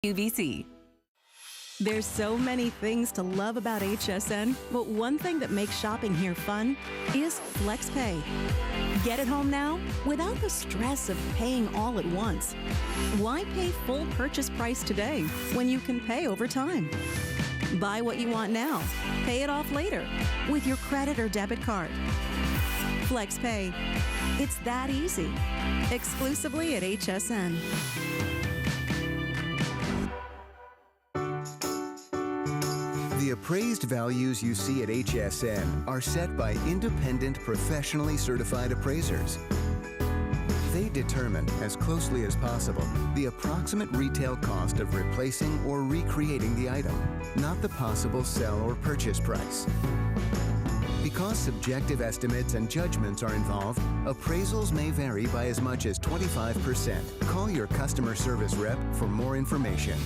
UVC. There's so many things to love about HSN, but one thing that makes shopping here fun is FlexPay. Get it home now without the stress of paying all at once. Why pay full purchase price today when you can pay over time? Buy what you want now, pay it off later with your credit or debit card. FlexPay. It's that easy. Exclusively at HSN. The appraised values you see at HSN are set by independent, professionally certified appraisers. They determine, as closely as possible, the approximate retail cost of replacing or recreating the item, not the possible sell or purchase price. Because subjective estimates and judgments are involved, appraisals may vary by as much as 25%. Call your customer service rep for more information.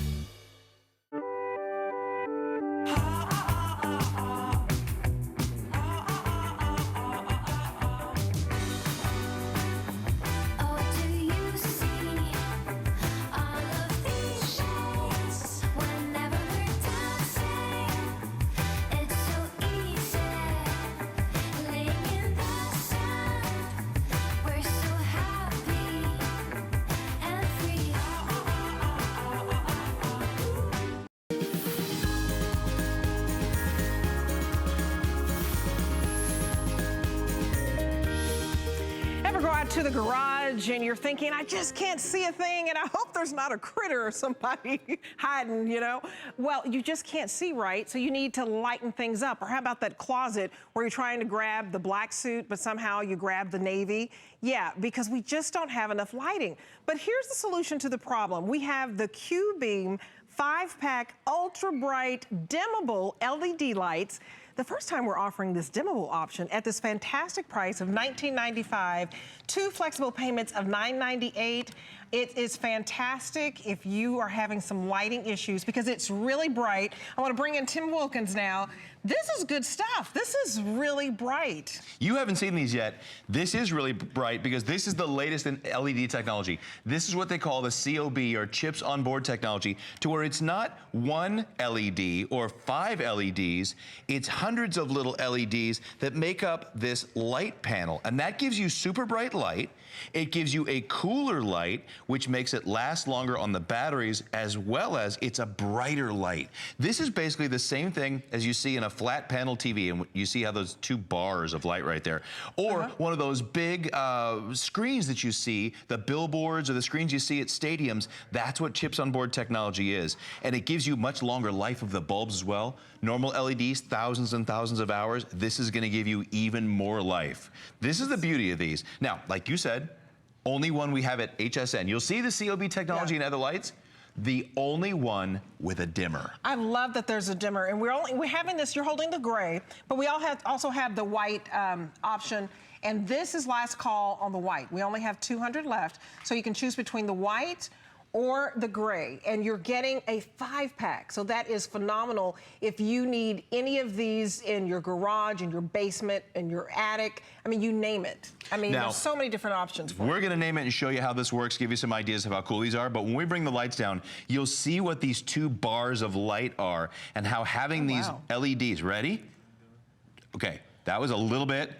To the garage and you're thinking, I just can't see a thing and I hope there's not a critter or somebody hiding, you know? Well, you just can't see right, so you need to lighten things up. Or how about that closet where you're trying to grab the black suit, but somehow you grab the navy? Yeah, because we just don't have enough lighting. But here's the solution to the problem. We have the Q-Beam 5-pack ultra bright dimmable LED lights. The first time we're offering this dimmable option at this fantastic price of $19.95, 2 flexible payments of $9.98. It is fantastic if you are having some lighting issues because it's really bright. I want to bring in Tim Wilkins now. This is good stuff. This is really bright. You haven't seen these yet. This is really bright because this is the latest in LED technology. This is what they call the COB, or chips on board technology, to where it's not one LED or 5 LEDs, it's hundreds of little LEDs that make up this light panel. And that gives you super bright light. It gives you a cooler light, which makes it last longer on the batteries, as well as it's a brighter light. This is basically the same thing as you see in a flat panel TV, and you see how those 2 bars of light right there. Or one of those big screens that you see, the billboards or the screens you see at stadiums. That's what chips on board technology is. And it gives you much longer life of the bulbs as well. Normal LEDs, thousands and thousands of hours. This is gonna give you even more life. This is the beauty of these. Now, like you said, only one we have at HSN. You'll see the COB technology in other lights. The only one with a dimmer. I love that there's a dimmer, and we're having this. You're holding the gray, but we also have the white option, and this is last call on the white. We only have 200 left, so you can choose between the white or the gray, and you're getting a 5-pack. So that is phenomenal if you need any of these in your garage, in your basement, in your attic. I mean, you name it. I mean, there's so many different options for it. We're gonna name it and show you how this works, give you some ideas of how cool these are, but when we bring the lights down, you'll see what these 2 bars of light are and how having these LEDs, ready? Okay, that was a little bit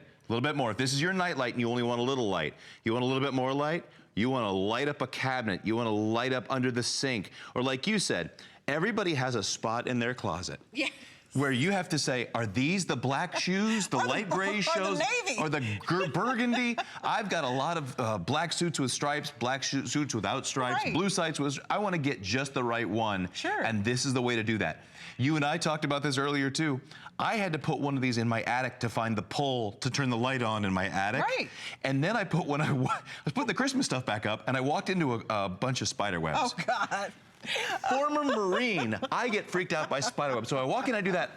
more. If this is your night light and you only want a little light, you want a little bit more light, you want to light up a cabinet, you want to light up under the sink, or like you said, everybody has a spot in their closet. Yeah. Where you have to say, are these the black shoes, the light gray shoes, or the burgundy? I've got a lot of black suits with stripes, black suits without stripes, blue suits with, I want to get just the right one. Sure. And this is the way to do that. You and I talked about this earlier too. I had to put one of these in my attic to find the pole to turn the light on in my attic. Right. And then I put, I was putting the Christmas stuff back up, and I walked into a bunch of spider webs. Oh God. Former Marine, I get freaked out by spider webs. So I walk in, I do that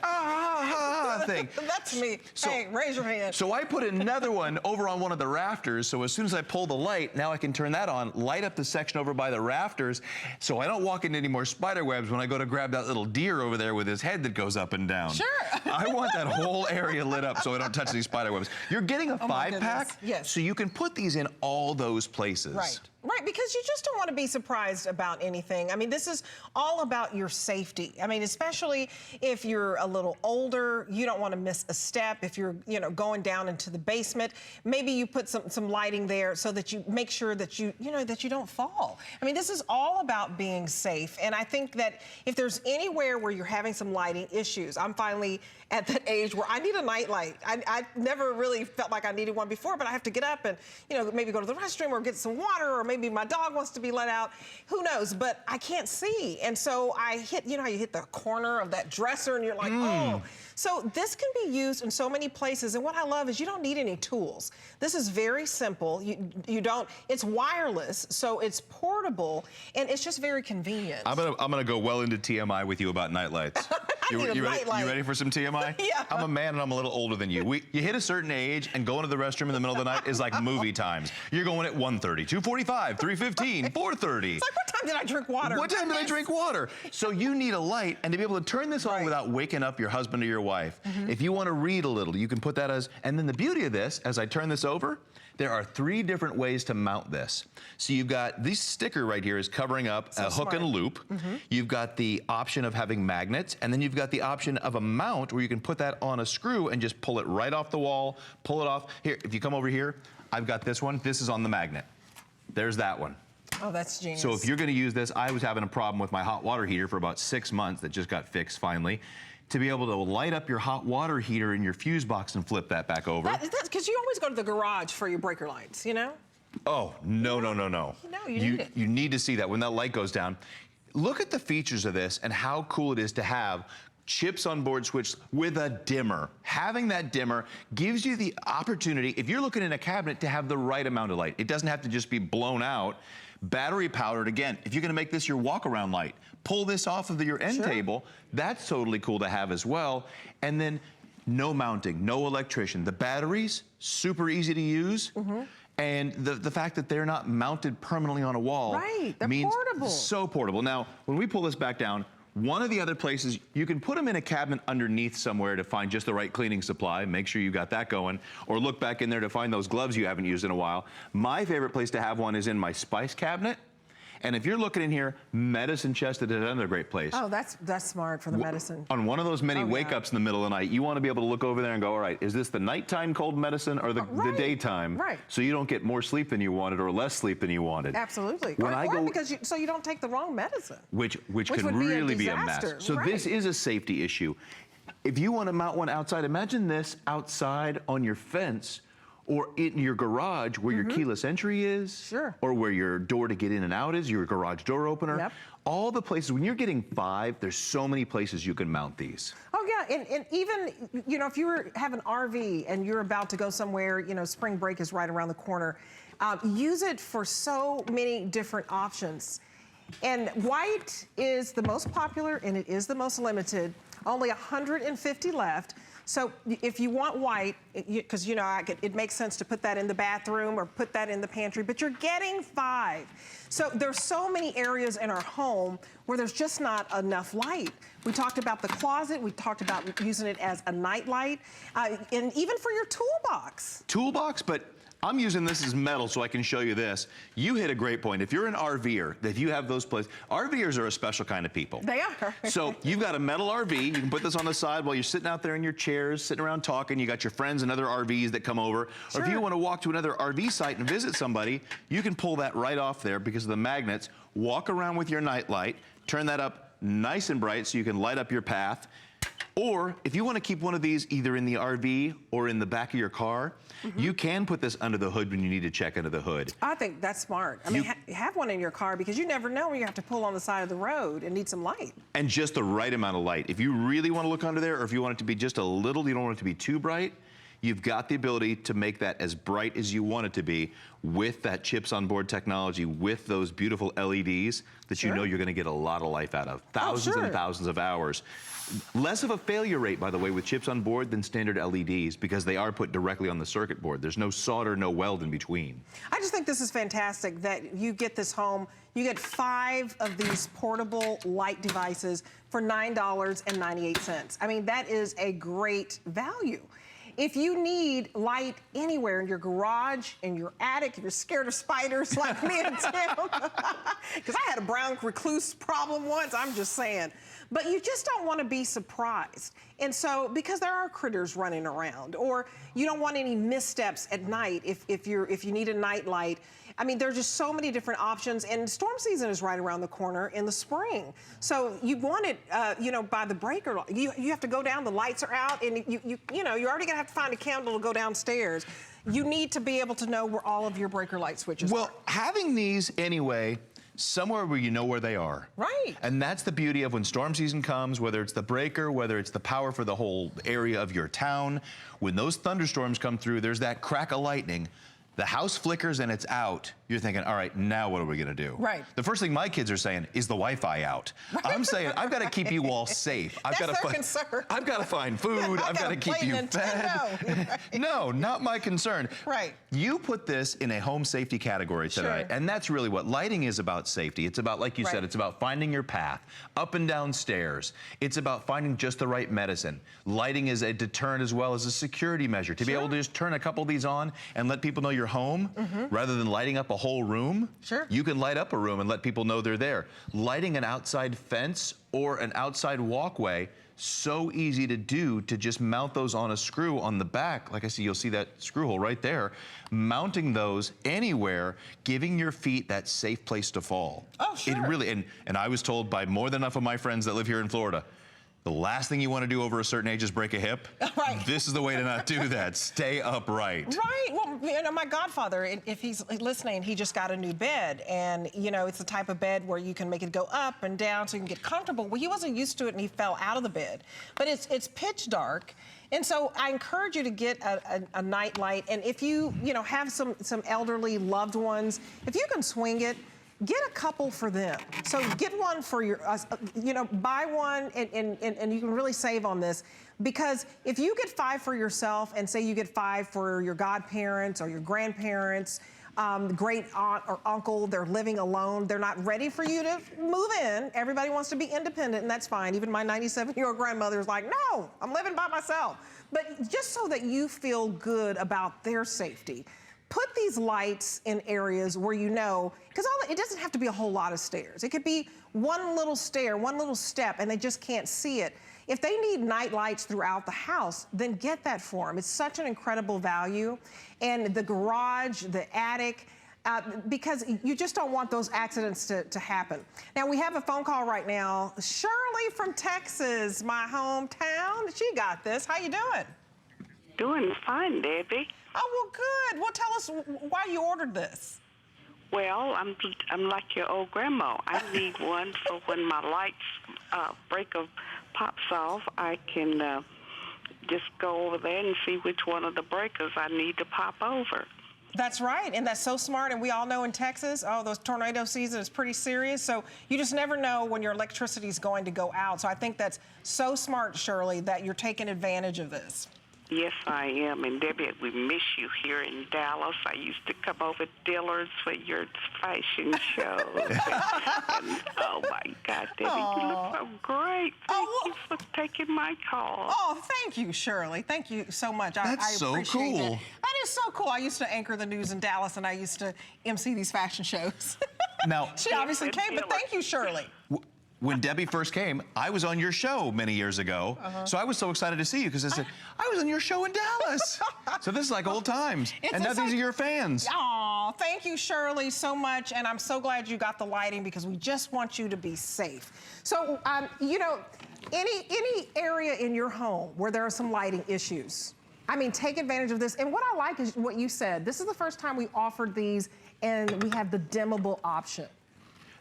thing. That's me. So, hey, raise your hand. So I put another one over on one of the rafters. So as soon as I pull the light, now I can turn that on, light up the section over by the rafters. So I don't walk into any more spider webs when I go to grab that little deer over there with his head that goes up and down. Sure. I want that whole area lit up so I don't touch these spider webs. You're getting a 5-pack, yes, so you can put these in all those places. Right. Right, because you just don't want to be surprised about anything. I mean, this is all about your safety. I mean, especially if you're a little older, you don't want to miss a step. If you're, going down into the basement, maybe you put some lighting there so that you make sure that that you don't fall. I mean, this is all about being safe. And I think that if there's anywhere where you're having some lighting issues, I'm finally at that age where I need a night light. I never really felt like I needed one before, but I have to get up and, maybe go to the restroom or get some water, or maybe my dog wants to be let out. Who knows? But I can't see. And so I hit, you hit the corner of that dresser and you're like, oh. So this can be used in so many places. And what I love is you don't need any tools. This is very simple. It's wireless, so it's portable, and it's just very convenient. I'm gonna go well into TMI with you about nightlights. You ready for some TMI? Yeah. I'm a man and I'm a little older than you. You hit a certain age and going to the restroom in the middle of the night is like movie times. You're going at 1:30, 2:45, 3:15, 4:30. It's like, what time did I drink water? What time did I drink water? So you need a light, and to be able to turn this on without waking up your husband or your wife. If you want to read a little, you can put that as, and then the beauty of this, as I turn this over, there are 3 different ways to mount this. So you've got this sticker right here is covering up a hook and loop. You've got the option of having magnets, and then you've got the option of a mount where you can put that on a screw and just pull it right off the wall, pull it off. Here, if you come over here, I've got this one. This is on the magnet. There's that one. Oh, that's genius. So if you're going to use this, I was having a problem with my hot water heater for about 6 months that just got fixed finally. To be able to light up your hot water heater in your fuse box and flip that back over. That's because you always go to the garage for your breaker lights, Oh, no. You need it. You need to see that when that light goes down. Look at the features of this and how cool it is to have chips on board switch with a dimmer. Having that dimmer gives you the opportunity, if you're looking in a cabinet, to have the right amount of light. It doesn't have to just be blown out. Battery powered, again, if you're gonna make this your walk around light, pull this off of your end table. That's totally cool to have as well. And then no mounting, no electrician. The batteries, super easy to use. And the fact that they're not mounted permanently on a wall means portable. So portable. Now, when we pull this back down, one of the other places, you can put them in a cabinet underneath somewhere to find just the right cleaning supply. Make sure you got that going. Or look back in there to find those gloves you haven't used in a while. My favorite place to have one is in my spice cabinet. And if you're looking in here, medicine chest is another great place. Oh, that's smart for the medicine. On one of those many wake-ups in the middle of the night, you want to be able to look over there and go, all right, is this the nighttime cold medicine or the daytime? Right. So you don't get more sleep than you wanted or less sleep than you wanted. Absolutely. So you don't take the wrong medicine. Which can really be a mess. So this is a safety issue. If you want to mount one outside, imagine this outside on your fence or in your garage where your keyless entry is, or where your door to get in and out is, your garage door opener. All the places, when you're getting 5, there's so many places you can mount these. Oh yeah, and even, if you have an RV and you're about to go somewhere, spring break is right around the corner, use it for so many different options. And white is the most popular and it is the most limited, only 150 left. So if you want white, because it makes sense to put that in the bathroom or put that in the pantry, but you're getting 5. So there's so many areas in our home where there's just not enough light. We talked about the closet, we talked about using it as a night light, and even for your toolbox. Toolbox, but I'm using this as metal so I can show you this. You hit a great point. If you're an RVer, if you have those places, RVers are a special kind of people. They are. So you've got a metal RV. You can put this on the side while you're sitting out there in your chairs, sitting around talking. You got your friends and other RVs that come over. Or if you want to walk to another RV site and visit somebody, you can pull that right off there because of the magnets. Walk around with your night light, turn that up nice and bright so you can light up your path. Or if you want to keep one of these either in the RV or in the back of your car, you can put this under the hood when you need to check under the hood. I think that's smart. I mean, have one in your car because you never know when you have to pull on the side of the road and need some light. And just the right amount of light. If you really want to look under there, or if you want it to be just a little, you don't want it to be too bright, you've got the ability to make that as bright as you want it to be with that chips on board technology, with those beautiful LEDs that you know you're going to get a lot of life out of. Thousands and thousands of hours. Less of a failure rate, by the way, with chips on board than standard LEDs because they are put directly on the circuit board. There's no solder, no weld in between. I just think this is fantastic that you get this home. You get 5 of these portable light devices for $9.98. I mean, that is a great value. If you need light anywhere in your garage, in your attic, if you're scared of spiders like me and Tim, because I had a brown recluse problem once, I'm just saying. But you just don't want to be surprised. And so, because there are critters running around, or you don't want any missteps at night if you need a night light. I mean, there's just so many different options, and storm season is right around the corner in the spring. So you want it, you know, by the breaker. You have to go down, the lights are out, and you know, you're already gonna have to find a candle to go downstairs. You need to be able to know where all of your breaker light switches are. Well, having these anyway, somewhere where you know where they are. Right. And that's the beauty of when storm season comes, whether it's the breaker, whether it's the power for the whole area of your town. When those thunderstorms come through, there's that crack of lightning. The house flickers and it's out. You're thinking, all right, now what are we gonna do? Right. The first thing my kids are saying is the Wi-Fi out. I'm saying, I've got to keep you all safe. I've got to find food. I've got to keep you fed. No, not my concern. Right. You put this in a home safety category tonight, and that's really what lighting is about. Safety. It's about, like you said, it's about finding your path up and down stairs. It's about finding just the right medicine. Lighting is a deterrent as well as a security measure. To be able to just turn a couple of these on and let people know you're home, rather than lighting up a whole room. You can light up a room and let people know they're there. Lighting an outside fence or an outside walkway, so easy to do, to just mount those on a screw on the back. Like I see, you'll see that screw hole right there. Mounting those anywhere, giving your feet that safe place to fall. Oh, sure. It really, and I was told by more than enough of my friends that live here in Florida, the last thing you want to do over a certain age is break a hip. Right. This is the way to not do that. Stay upright. Right. Well, you know, my godfather, if he's listening, he just got a new bed. And, you know, it's the type of bed where you can make it go up and down so you can get comfortable. Well, he wasn't used to it and he fell out of the bed. But it's pitch dark. And so I encourage you to get a night light. And if you know, have some elderly loved ones, if you can swing it, get a couple for them. So get one for your, you know, buy one and you can really save on this. Because if you get 5 for yourself and say you get 5 for your godparents or your grandparents, great aunt or uncle, they're living alone, they're not ready for you to move in. Everybody wants to be independent, and that's fine. Even my 97-year-old grandmother is like, no, I'm living by myself. But just so that you feel good about their safety, put these lights in areas where you know, because it doesn't have to be a whole lot of stairs. It could be one little stair, one little step, and they just can't see it. If they need night lights throughout the house, then get that for them. It's such an incredible value. And the garage, the attic, because you just don't want those accidents to happen. Now, we have a phone call right now. Shirley from Texas, my hometown. She got this. How you doing? Doing fine, Debbie. Oh, well, good. Well, tell us why you ordered this. Well, I'm like your old grandma. I need one for when my lights breaker pops off. I can just go over there and see which one of the breakers I need to pop over. That's right, and that's so smart. And we all know in Texas, oh, those tornado season is pretty serious. So you just never know when your electricity is going to go out. So I think that's so smart, Shirley, that you're taking advantage of this. Yes, I am. And Debbie, we miss you here in Dallas. I used to come over to Dillard's for your fashion shows. and, oh, my God, Debbie, you look so great. Thank you for taking my call. Oh, thank you, Shirley. Thank you so much. I so appreciate cool. That is so cool. I used to anchor the news in Dallas, and I used to MC these fashion shows. Now, she obviously came, but thank you, Shirley. When Debbie first came, I was on your show many years ago. So I was so excited to see you because I said, I was on your show in Dallas. So this is like old times. And now these are your fans. Oh, thank you, Shirley, so much. And I'm so glad you got the lighting because we just want you to be safe. So, you know, any area in your home where there are some lighting issues, I mean, take advantage of this. And what I like is what you said. This is the first time we offered these and we have the dimmable option.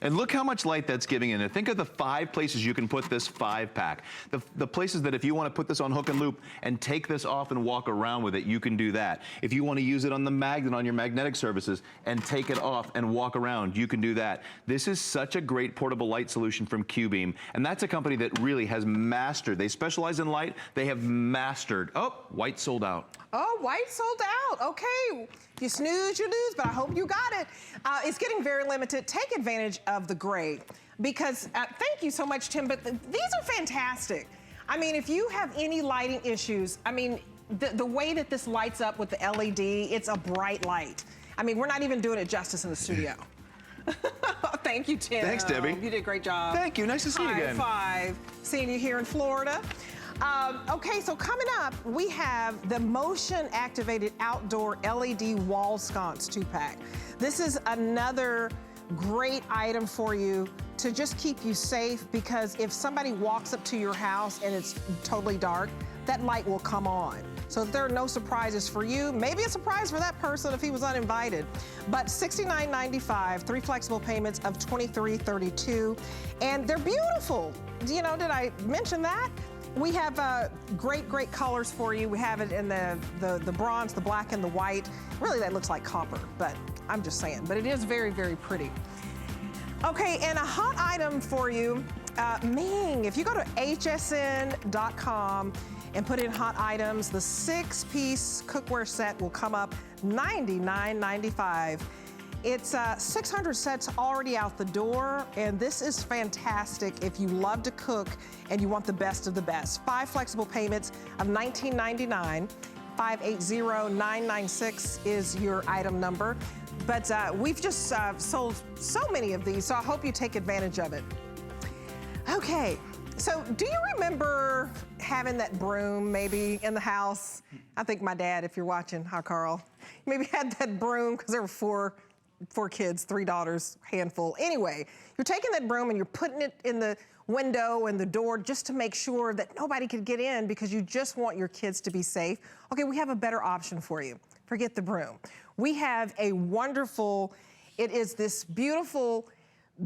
And look how much light that's giving in there. Think of the 5 places you can put this 5-pack. The places that if you want to put this on hook and loop and take this off and walk around with it, you can do that. If you want to use it on the magnet on your magnetic surfaces and take it off and walk around, you can do that. This is such a great portable light solution from Q-Beam, and that's a company that really has mastered. They specialize in light. They have mastered. Oh, white sold out. Oh, white sold out. Okay. If you snooze, you lose, but I hope you got it. It's getting very limited. Take advantage of the gray because, thank you so much, Tim, but these are fantastic. I mean, if you have any lighting issues, I mean, the way that this lights up with the LED, it's a bright light. I mean, we're not even doing it justice in the studio. Thank you, Tim. Thanks, Debbie. You did a great job. Thank you. Nice to see you again. High five. Seeing you here in Florida. Okay, so coming up, we have the motion-activated outdoor LED wall sconce 2-pack. This is another great item for you to just keep you safe, because if somebody walks up to your house and it's totally dark, that light will come on. So if there are no surprises for you, maybe a surprise for that person if he was uninvited. But $69.95, 3 flexible payments of $23.32, and they're beautiful. You know, did I mention that? We have great colors for you. We have it in the bronze, the black, and the white. Really, that looks like copper, but I'm just saying. But it is very, very pretty. Okay, and a hot item for you, Ming. If you go to hsn.com and put in hot items, the 6-piece cookware set will come up $99.95. It's 600 sets already out the door, and this is fantastic if you love to cook and you want the best of the best. 5 flexible payments of $19.99. 580996 is your item number. But we've just sold so many of these, so I hope you take advantage of it. Okay, so do you remember having that broom maybe in the house? I think my dad, if you're watching, hi Carl, maybe had that broom because there were four kids, 3 daughters, handful. Anyway, you're taking that broom and you're putting it in the window and the door just to make sure that nobody could get in because you just want your kids to be safe. Okay, we have a better option for you. Forget the broom. We have a wonderful, it is this beautiful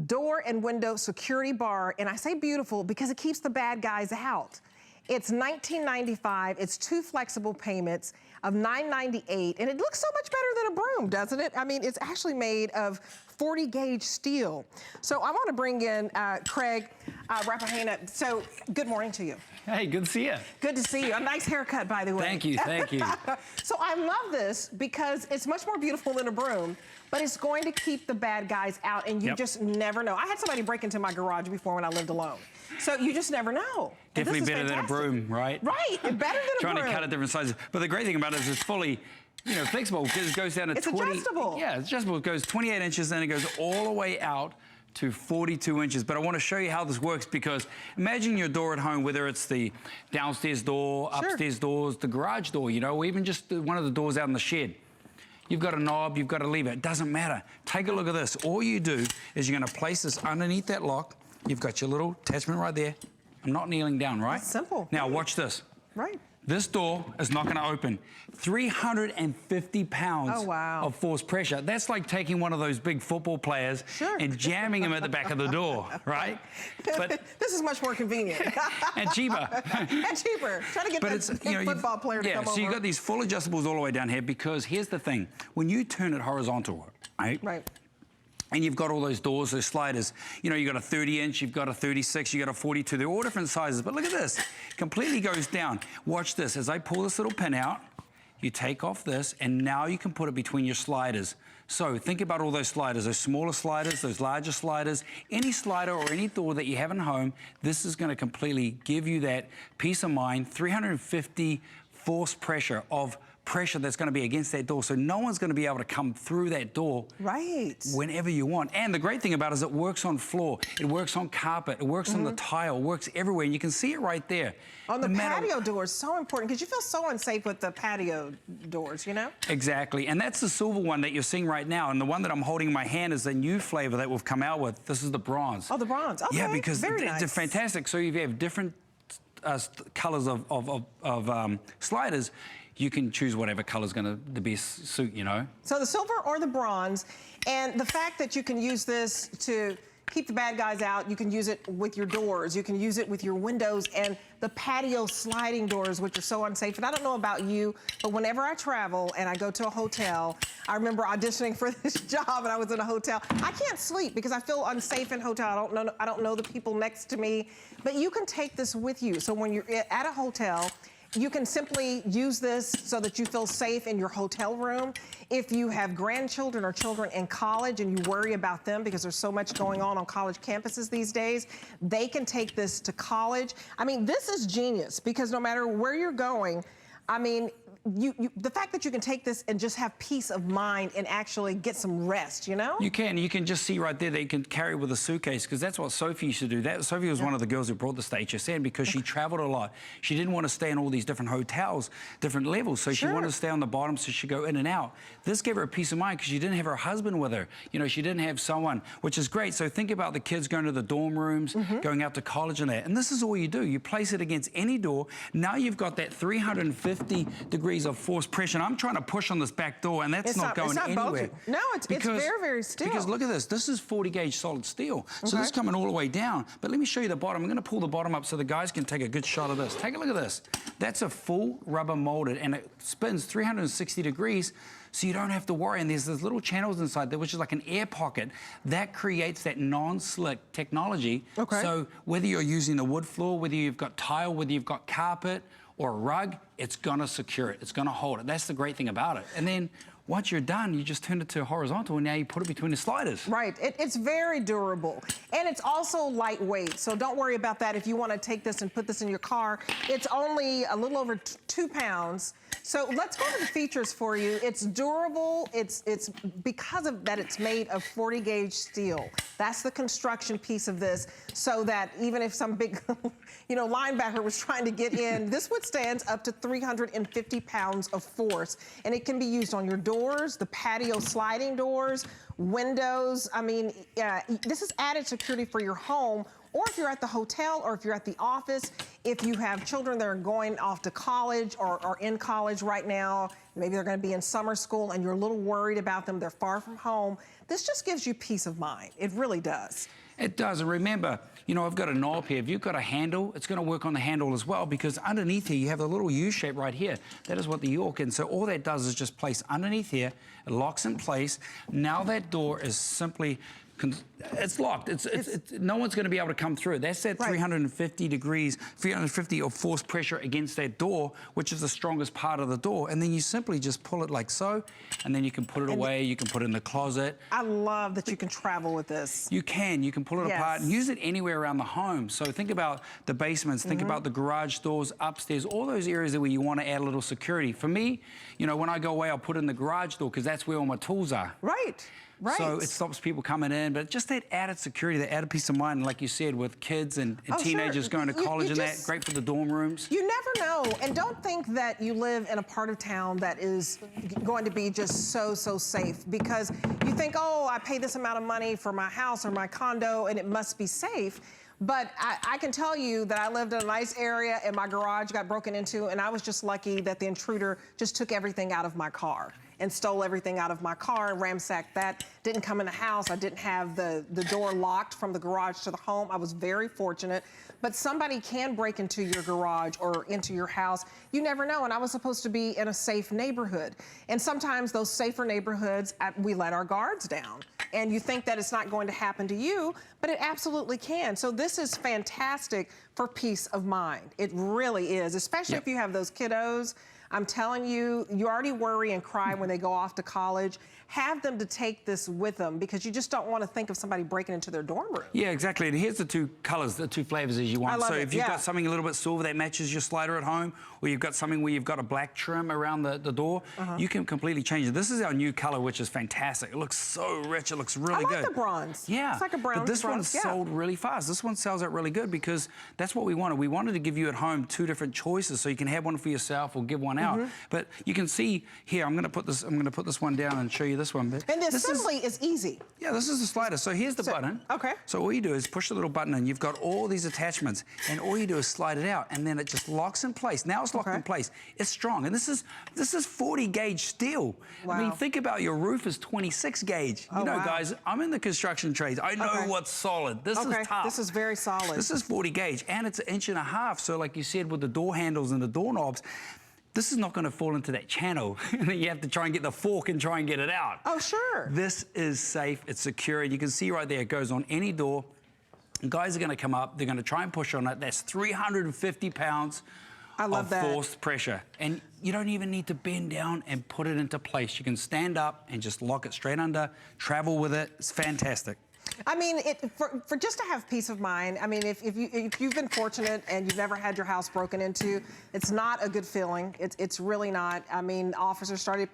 door and window security bar, and I say beautiful because it keeps the bad guys out. It's $19.95, it's 2 flexible payments of $9.98, and it looks so much better than a broom, doesn't it? I mean, it's actually made of 40-gauge steel. So I want to bring in Craig Rapahena. So good morning to you. Hey, good to see you. Good to see you. A nice haircut, by the way. Thank you, thank you. So I love this because it's much more beautiful than a broom, but it's going to keep the bad guys out, and you just never know. I had somebody break into my garage before when I lived alone. So you just never know. Definitely better than a broom, right? Right, better than a broom. Trying to cut at different sizes. But the great thing about it is it's fully, flexible because it goes down to 20. It's adjustable. Yeah, it's adjustable. It goes 28 inches, then it goes all the way out to 42 inches. But I want to show you how this works because imagine your door at home, whether it's the downstairs door, upstairs doors, the garage door, or even just one of the doors out in the shed. You've got a knob, you've got a lever. It doesn't matter. Take a look at this. All you do is you're going to place this underneath that lock. You've got your little attachment right there. I'm not kneeling down, right? That's simple. Now watch this. Right. This door is not going to open. 350 pounds of force pressure. That's like taking one of those big football players and jamming him at the back of the door, right? But this is much more convenient. and cheaper. And cheaper. Try to get that football player to come over. So you've got these full adjustables all the way down here because here's the thing. When you turn it horizontal, right? And you've got all those doors, those sliders. You've got a 30-inch, you've got a 36, you've got a 42. They're all different sizes. But look at this. Completely goes down. Watch this. As I pull this little pin out, you take off this, and now you can put it between your sliders. So think about all those sliders, those smaller sliders, those larger sliders. Any slider or any door that you have in home, this is going to completely give you that peace of mind. 350 force pressure of pressure that's going to be against that door, so no one's going to be able to come through that door whenever you want. And the great thing about it is it works on floor, it works on carpet, it works on the tile, it works everywhere, and you can see it right there. On the patio doors, so important, because you feel so unsafe with the patio doors, Exactly, and that's the silver one that you're seeing right now, and the one that I'm holding in my hand is the new flavor that we've come out with. This is the bronze. Oh, the bronze, okay. Yeah, because they're fantastic. So if you have different colors of sliders, you can choose whatever color's going to the best suit, So the silver or the bronze, and the fact that you can use this to keep the bad guys out, you can use it with your doors, you can use it with your windows and the patio sliding doors, which are so unsafe. And I don't know about you, but whenever I travel and I go to a hotel, I remember auditioning for this job and I was in a hotel. I can't sleep because I feel unsafe in hotel. I don't know the people next to me, but you can take this with you. So when you're at a hotel, you can simply use this so that you feel safe in your hotel room. If you have grandchildren or children in college and you worry about them because there's so much going on college campuses these days, they can take this to college. I mean, this is genius because no matter where you're going, I mean, the fact that you can take this and just have peace of mind and actually get some rest, you know? You can just see right there that you can carry with a suitcase, because that's what Sophie used to do. Sophie was one of the girls who brought this to HSN because she traveled a lot. She didn't want to stay in all these different hotels, different levels, so she wanted to stay on the bottom so she'd go in and out. This gave her a peace of mind because she didn't have her husband with her. You know, she didn't have someone, which is great. So think about the kids going to the dorm rooms, going out to college and that. And this is all you do. You place it against any door. Now you've got that 350 degrees of force pressure. And I'm trying to push on this back door, and that's not going anywhere. Bulging. No, it's very, very still. Because look at this. This is 40 gauge solid steel. So this is coming all the way down. But let me show you the bottom. I'm going to pull the bottom up so the guys can take a good shot of this. Take a look at this. That's a full rubber molded, and it spins 360 degrees. So you don't have to worry. And there's these little channels inside there, which is like an air pocket that creates that non-slick technology. So whether you're using the wood floor, whether you've got tile, whether you've got carpet or a rug, it's gonna secure it. It's gonna hold it. That's the great thing about it. And then once you're done, you just turn it to horizontal, and now you put it between the sliders. Right, it's very durable. And it's also lightweight, so don't worry about that if you want to take this and put this in your car. It's only a little over 2 pounds. So let's go to the features for you. It's durable, it's because of that it's made of 40 gauge steel. That's the construction piece of this, so that even if some big, linebacker was trying to get in, this withstands up to 350 pounds of force. And it can be used on your doors, the patio sliding doors, windows. I mean, this is added security for your home, or if you're at the hotel, or if you're at the office, if you have children that are going off to college or in college right now, maybe they're going to be in summer school and you're a little worried about them, they're far from home. This just gives you peace of mind. It really does. It does. And remember, I've got a knob here. If you've got a handle, it's going to work on the handle as well, because underneath here, you have a little U shape right here. That is what the York is. So all that does is just place underneath here. It locks in place. Now that door is simply... it's locked. No one's going to be able to come through. That's that 350 degrees, 350 of force pressure against that door, which is the strongest part of the door. And then you simply just pull it like so, and then you can put it away. You can put it in the closet. I love that you can travel with this. You can pull it apart and use it anywhere around the home. So think about the basements, think about the garage doors, upstairs, all those areas where you want to add a little security. For me, when I go away, I'll put it in the garage door because that's where all my tools are. Right. So it stops people coming in, but just that added security, that added peace of mind, like you said, with kids and teenagers going to college and that, great for the dorm rooms. You never know, and don't think that you live in a part of town that is going to be just so safe, because you think, oh, I pay this amount of money for my house or my condo and it must be safe. But I can tell you that I lived in a nice area and my garage got broken into, and I was just lucky that the intruder just took everything out of my car and stole everything out of my car and ransacked that. Didn't come in the house. I didn't have the door locked from the garage to the home. I was very fortunate. But somebody can break into your garage or into your house. You never know. And I was supposed to be in a safe neighborhood. And sometimes those safer neighborhoods, we let our guards down. And you think that it's not going to happen to you, but it absolutely can. So this is fantastic for peace of mind. It really is, especially if you have those kiddos. I'm telling you, you already worry and cry when they go off to college. Have them to take this with them, because you just don't want to think of somebody breaking into their dorm room. Yeah, exactly. And here's the 2 colors, the 2 flavors as you want. I love it. If you've got something a little bit silver that matches your slider at home, or you've got something where you've got a black trim around the door, you can completely change it. This is our new color, which is fantastic. It looks so rich. It looks really good. I like the bronze. Yeah. It's like a brown. But this one's sold really fast. This one sells out really good because that's what we wanted. We wanted to give you at home 2 different choices, so you can have one for yourself or give one out. But you can see here, I'm going to put this one down and show you this one. And the assembly is easy. Yeah, this is the slider. So here's the button. Okay. So all you do is push the little button and you've got all these attachments, and all you do is slide it out, and then it just locks in place. Now it's locked in place. It's strong, and this is 40 gauge steel. Wow. I mean, think about your roof is 26 gauge. You know, guys, I'm in the construction trades. I know what's solid. This is tough. This is very solid. This is 40 gauge, and it's 1.5 inches. So like you said, with the door handles and the doorknobs, this is not going to fall into that channel. You have to try and get the fork and try and get it out. Oh, sure. This is safe. It's secure. You can see right there, it goes on any door. Guys are going to come up. They're going to try and push on it. That's 350 pounds of force pressure. And you don't even need to bend down and put it into place. You can stand up and just lock it straight under, travel with it. It's fantastic. I mean, for just to have peace of mind, I mean, if you've been fortunate and you've never had your house broken into, it's not a good feeling. It's really not. I mean, officers started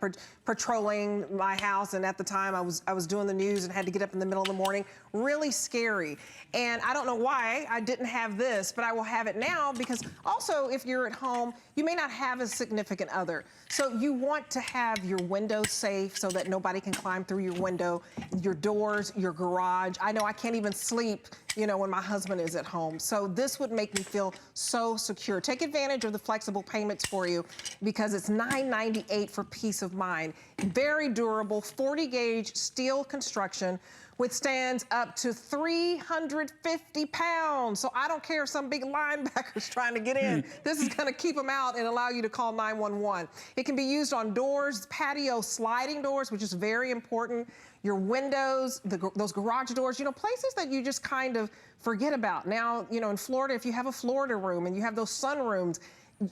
patrolling my house, and at the time I was doing the news and had to get up in the middle of the morning. Really scary. And I don't know why I didn't have this, but I will have it now, because also if you're at home, you may not have a significant other. So you want to have your windows safe so that nobody can climb through your window, your doors, your garage. I know I can't even sleep, you know, when my husband is at home. So this would make me feel so secure. Take advantage of the flexible payments for you, because it's $9.98 for peace of mind. Very durable, 40-gauge steel construction, withstands up to 350 pounds. So I don't care if some big linebacker's trying to get in. This is gonna keep them out and allow you to call 911. It can be used on doors, patio sliding doors, which is very important, your windows, those garage doors, you know, places that you just kind of forget about. Now, you know, in Florida, if you have a Florida room and you have those sunrooms,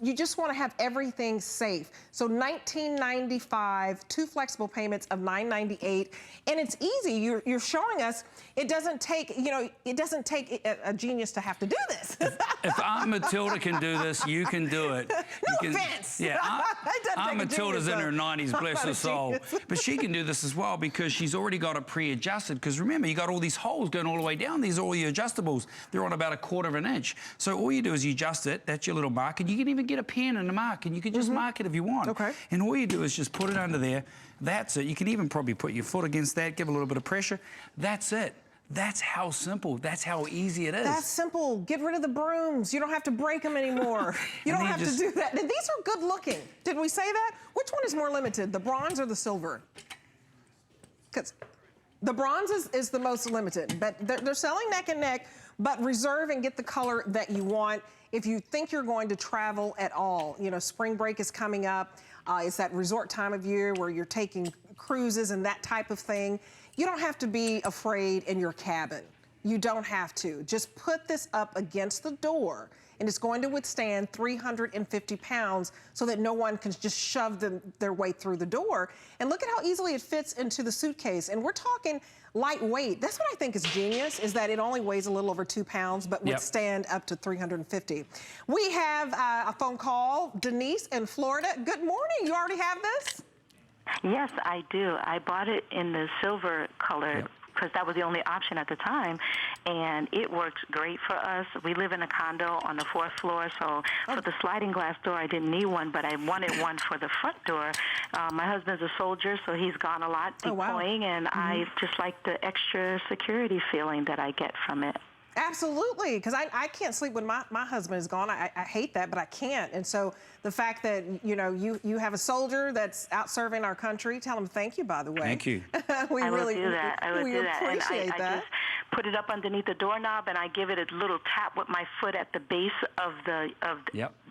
you just want to have everything safe. So $19.95, 2 flexible payments of $9.98, and it's easy. You're showing us it doesn't take, you know, it doesn't take a genius to have to do this. If Aunt Matilda can do this, you can do it. No offense. Yeah, Aunt Matilda's in her 90s, bless her soul. But she can do this as well, because she's already got it pre-adjusted. Because remember, you got all these holes going all the way down. These are all your adjustables. They're on about 1/4 of an inch. So all you do is you adjust it. That's your little mark, and you can even get a pen and a mark, and you can just mark it if you want. Okay. And all you do is just put it under there. That's it. You can even probably put your foot against that, give a little bit of pressure. That's it. That's how simple, that's how easy it is. That's simple. Get rid of the brooms. You don't have to break them anymore. You don't have to do that. These are good looking. Did we say that? Which one is more limited, the bronze or the silver? Because the bronze is the most limited, but they're selling neck and neck, but reserve and get the color that you want. If you think you're going to travel at all, you know, spring break is coming up. It's that resort time of year where you're taking cruises and that type of thing. You don't have to be afraid in your cabin. You don't have to. Just put this up against the door, and it's going to withstand 350 pounds so that no one can just shove their way through the door. And look at how easily it fits into the suitcase. And we're talking lightweight. That's what I think is genius, is that it only weighs a little over 2 pounds, but withstand up to 350. We have a phone call. Denise in Florida. Good morning. You already have this? Yes, I do. I bought it in the silver color because that was the only option at the time, and it works great for us. We live in a condo on the 4th floor, so for the sliding glass door, I didn't need one, but I wanted one for the front door. My husband's a soldier, so he's gone a lot deploying, and I just like the extra security feeling that I get from it. Absolutely, because I can't sleep when my husband is gone. I hate that, but I can't. And so the fact that, you know, you have a soldier that's out serving our country, tell him thank you, by the way. Thank you. I would do that. We appreciate that. I just put it up underneath the doorknob, and I give it a little tap with my foot at the base of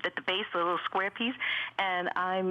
at the base, the little square piece, and I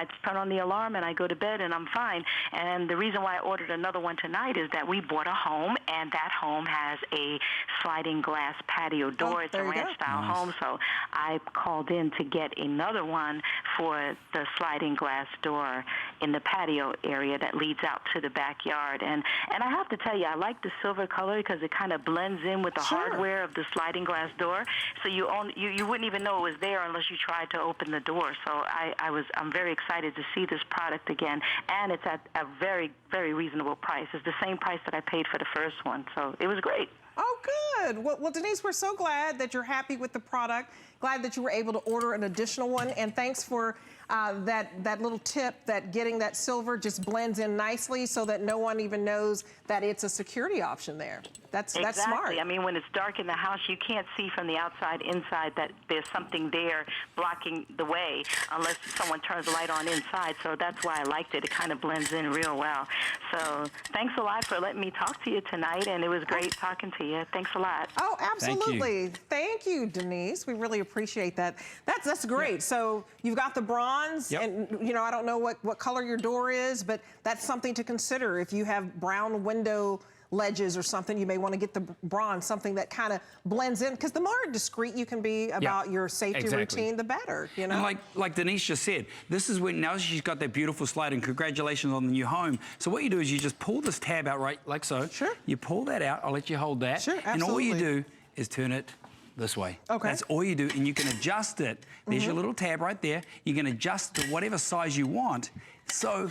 just turn on the alarm and I go to bed and I'm fine. And the reason why I ordered another one tonight is that we bought a home, and that home has a sliding glass patio door. It's a ranch-style home, so I called in to get another one for the sliding glass door in the patio area that leads out to the backyard. And I have to tell you, I like the silver color because it kind of blends in with the hardware of the sliding glass door. So you wouldn't even know it was there unless you tried to open the door. So I'm very excited to see this product again, and it's at a very, very reasonable price. It's the same price that I paid for the first one, so it was great. Oh, good. Well, Denise, we're so glad that you're happy with the product. Glad that you were able to order an additional one, and thanks for that little tip that getting that silver just blends in nicely so that no one even knows that it's a security option there. That's smart. I mean, when it's dark in the house, you can't see from the outside inside that there's something there blocking the way unless someone turns the light on inside. So that's why I liked it. It kind of blends in real well. So thanks a lot for letting me talk to you tonight, and it was great talking to you. Thanks a lot. Oh, absolutely. Thank you, Denise. We really appreciate that. That's great. Yeah. So you've got the bronze, and you know, I don't know what color your door is, but that's something to consider. If you have brown window ledges or something, you may want to get the bronze, something that kind of blends in, because the more discreet you can be about your safety routine, the better, you know? And like Denise just said, this is when, now she's got that beautiful slide, and congratulations on the new home. So what you do is you just pull this tab out right like so. Sure. You pull that out, I'll let you hold that. Sure, absolutely. And all you do is turn it this way. Okay. That's all you do, and you can adjust it. There's your little tab right there. You can adjust to whatever size you want. So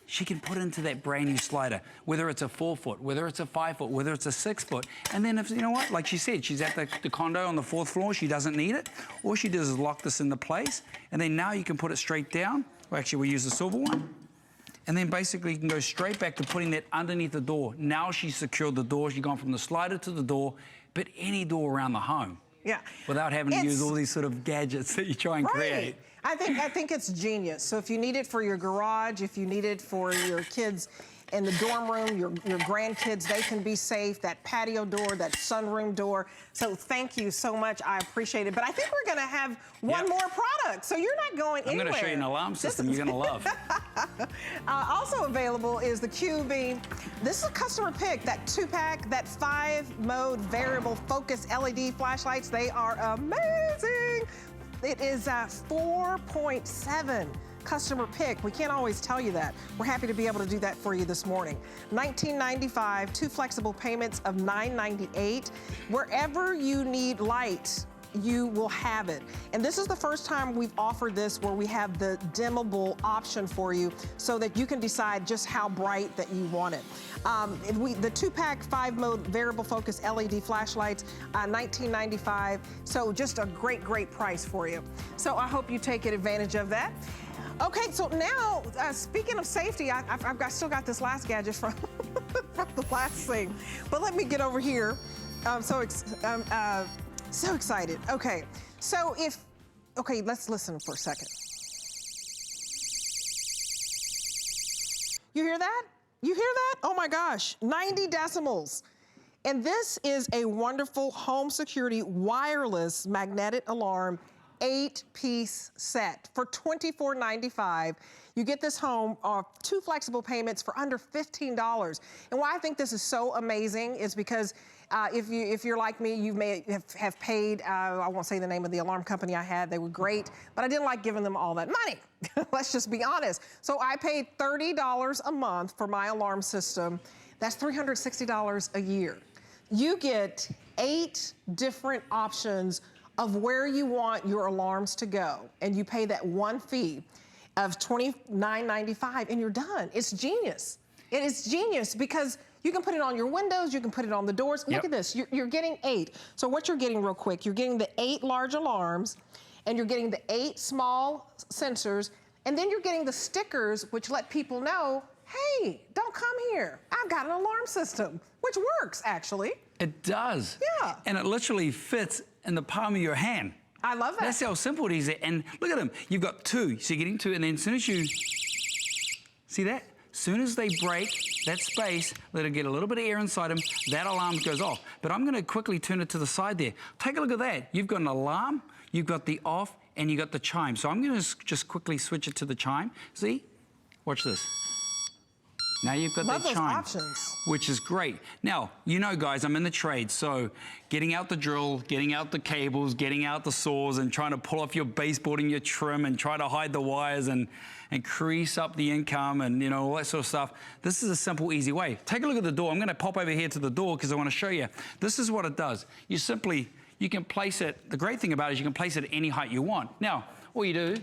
she can put into that brand new slider, whether it's a 4 foot, whether it's a 5 foot, whether it's a 6 foot. And then if, you know what, like she said, she's at the condo on the 4th floor, she doesn't need it. All she does is lock this into place. And then now you can put it straight down. Well, actually, we use the silver one. And then basically you can go straight back to putting that underneath the door. Now she's secured the door. She's gone from the slider to the door, but any door around the home. Yeah. Without having to use all these sort of gadgets that you try and create. I think it's genius. So if you need it for your garage, if you need it for your kids in the dorm room, your grandkids, they can be safe, that patio door, that sunroom door. So thank you so much. I appreciate it. But I think we're going to have one more product. So you're not going anywhere. I'm going to show you an alarm system you're going to love. Also available is the QB. This is a customer pick, that 2-pack, that 5-mode variable focus LED flashlights. They are amazing. It is 4.7 customer pick. We can't always tell you that. We're happy to be able to do that for you this morning. $19.95, 2 flexible payments of $9.98. Wherever you need light, you will have it. And this is the first time we've offered this where we have the dimmable option for you so that you can decide just how bright that you want it. The 2-pack 5-mode variable focus LED flashlights, $19.95. So just a great, great price for you. So I hope you take advantage of that. Okay, so now, speaking of safety, I've still got this last gadget from, from the last thing. But let me get over here. I'm so excited. Okay, so let's listen for a second. You hear that? You hear that? Oh my gosh, 90 decibels. And this is a wonderful home security wireless magnetic alarm 8-piece set for $24.95. You get this home 2 flexible payments for under $15. And why I think this is so amazing is because if you're like me, you may have paid, I won't say the name of the alarm company I had, they were great, but I didn't like giving them all that money. Let's just be honest. So I paid $30 a month for my alarm system. That's $360 a year. You get 8 different options of where you want your alarms to go, and you pay that one fee of $29.95, and you're done. It's genius. It is genius because you can put it on your windows, you can put it on the doors. Look at this, you're getting 8. So what you're getting real quick, you're getting the 8 large alarms, and you're getting the 8 small sensors, and then you're getting the stickers which let people know, hey, don't come here. I've got an alarm system, which works actually. It does. Yeah. And it literally fits in the palm of your hand. I love that. That's how simple it is. And look at them. You've got 2. So you're getting 2, and then as soon as you see that, as soon as they break that space, let it get a little bit of air inside them, that alarm goes off. But I'm going to quickly turn it to the side there. Take a look at that. You've got an alarm, you've got the off, and you've got the chime. So I'm going to just quickly switch it to the chime. See? Watch this. Now you've got that chime, options. Which is great. Now, you know, guys, I'm in the trade, so getting out the drill, getting out the cables, getting out the saws, and trying to pull off your baseboard and your trim and try to hide the wires and crease up the income and, you know, all that sort of stuff. This is a simple, easy way. Take a look at the door. I'm going to pop over here to the door because I want to show you. This is what it does. You can place it. The great thing about it is you can place it at any height you want. Now, all you do,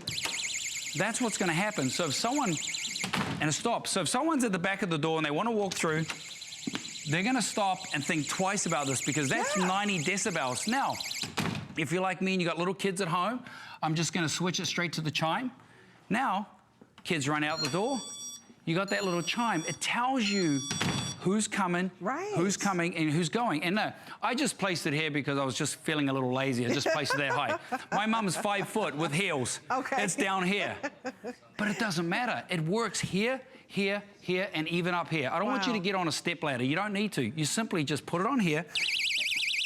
that's what's going to happen. So if someone... And stop. So if someone's at the back of the door and they want to walk through, they're going to stop and think twice about this because that's 90 decibels. Now, if you're like me and you got little kids at home, I'm just going to switch it straight to the chime. Now, kids run out the door. You got that little chime. It tells you who's coming, who's coming, and who's going. And no, I just placed it here because I was just feeling a little lazy. I just placed it that high. My mum's 5 foot with heels. Okay. It's down here. But it doesn't matter. It works here, here, here, and even up here. I don't want you to get on a step ladder. You don't need to. You simply just put it on here.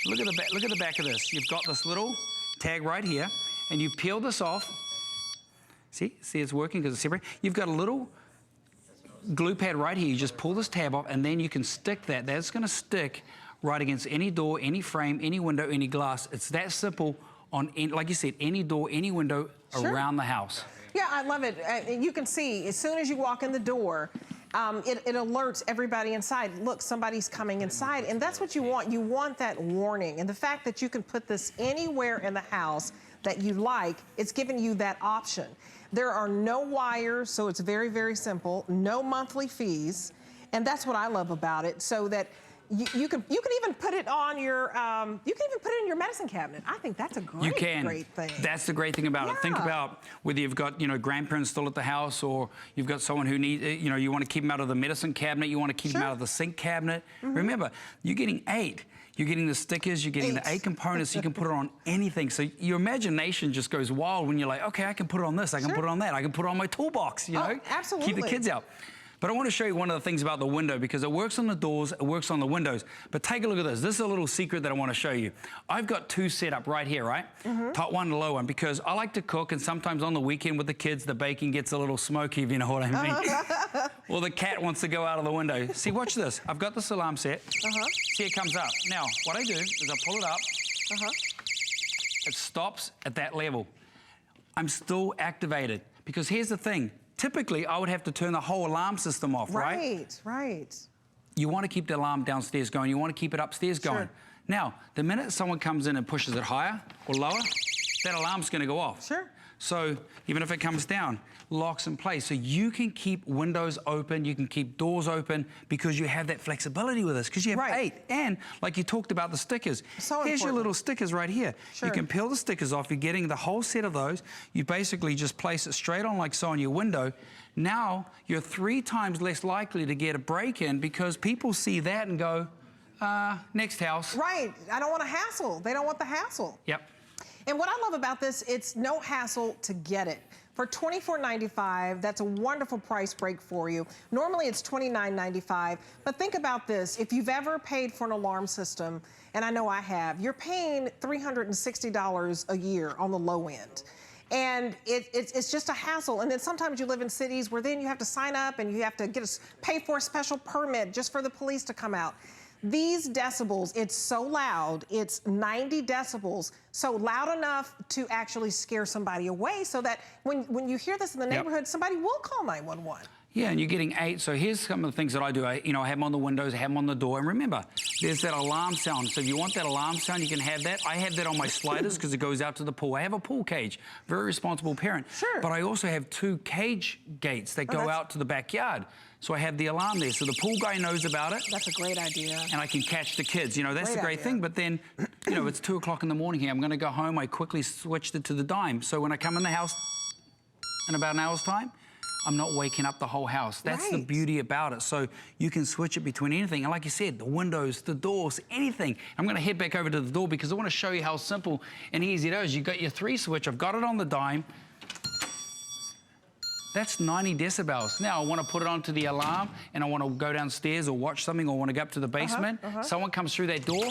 Look at the back. Look at the back of this. You've got this little tag right here, and you peel this off. See, it's working because it's separate. You've got a little glue pad right here. You just pull this tab off, and then you can stick that. That's going to stick right against any door, any frame, any window, any glass. It's that simple on, like you said, any door, any window around the house. Yeah, I love it. You can see as soon as you walk in the door, it alerts everybody inside. Look, somebody's coming inside, and that's what you want. You want that warning, and the fact that you can put this anywhere in the house that you like, it's giving you that option. There are no wires, so it's very, very simple. No monthly fees, and that's what I love about it. So that you can even put it on your your medicine cabinet. I think that's a great thing. That's the great thing about it. Think about whether you've got grandparents still at the house, or you've got someone who needs you want to keep them out of the medicine cabinet, you want to keep them out of the sink cabinet. Remember, you're getting 8. You're getting the stickers, you're getting the 8 components, so you can put it on anything. So your imagination just goes wild when you're like, okay, I can put it on this, I can put it on that, I can put it on my toolbox, you know? Absolutely. Keep the kids out. But I want to show you one of the things about the window, because it works on the doors, it works on the windows. But take a look at this. This is a little secret that I want to show you. I've got 2 set up right here, right? Top one and low one, because I like to cook, and sometimes on the weekend with the kids, the bacon gets a little smoky, if you know what I mean. Or the cat wants to go out of the window. See, watch this. I've got this alarm set. See, it comes up. Now, what I do is I pull it up. It stops at that level. I'm still activated, because here's the thing. Typically, I would have to turn the whole alarm system off, right? Right. You want to keep the alarm downstairs going. You want to keep it upstairs going. Now, the minute someone comes in and pushes it higher or lower, that alarm's going to go off. So even if it comes down, locks in place. So you can keep windows open, you can keep doors open, because you have that flexibility with this, because you have 8. And like you talked about the stickers, here's your little stickers right here. You can peel the stickers off. You're getting the whole set of those. You basically just place it straight on like so on your window. Now you're 3 times less likely to get a break-in, because people see that and go, next house. Right. I don't want a hassle. They don't want the hassle. Yep. And what I love about this, it's no hassle to get it. For $24.95, that's a wonderful price break for you. Normally it's $29.95, but think about this. If you've ever paid for an alarm system, and I know I have, you're paying $360 a year on the low end. And it's just a hassle. And then sometimes you live in cities where then you have to sign up and you have to pay for a special permit just for the police to come out. These decibels, it's so loud, it's 90 decibels, so loud enough to actually scare somebody away, so that when you hear this in the neighborhood, somebody will call 911. Yeah, and you're getting 8. So here's some of the things that I do. I have them on the windows, I have them on the door. And remember, there's that alarm sound. So if you want that alarm sound, you can have that. I have that on my sliders because it goes out to the pool. I have a pool cage, very responsible parent. But I also have 2 cage gates that go out to the backyard. So I have the alarm there. So the pool guy knows about it. That's a great idea. And I can catch the kids. That's the great thing. But then, it's 2 o'clock in the morning here. I'm going to go home. I quickly switched it to the dime. So when I come in the house in about an hour's time, I'm not waking up the whole house. That's the beauty about it. So you can switch it between anything. And like you said, the windows, the doors, anything. I'm going to head back over to the door because I want to show you how simple and easy it is. You've got your 3 switch. I've got it on the dime. That's 90 decibels. Now I want to put it onto the alarm and I want to go downstairs or watch something or want to go up to the basement. Someone comes through that door.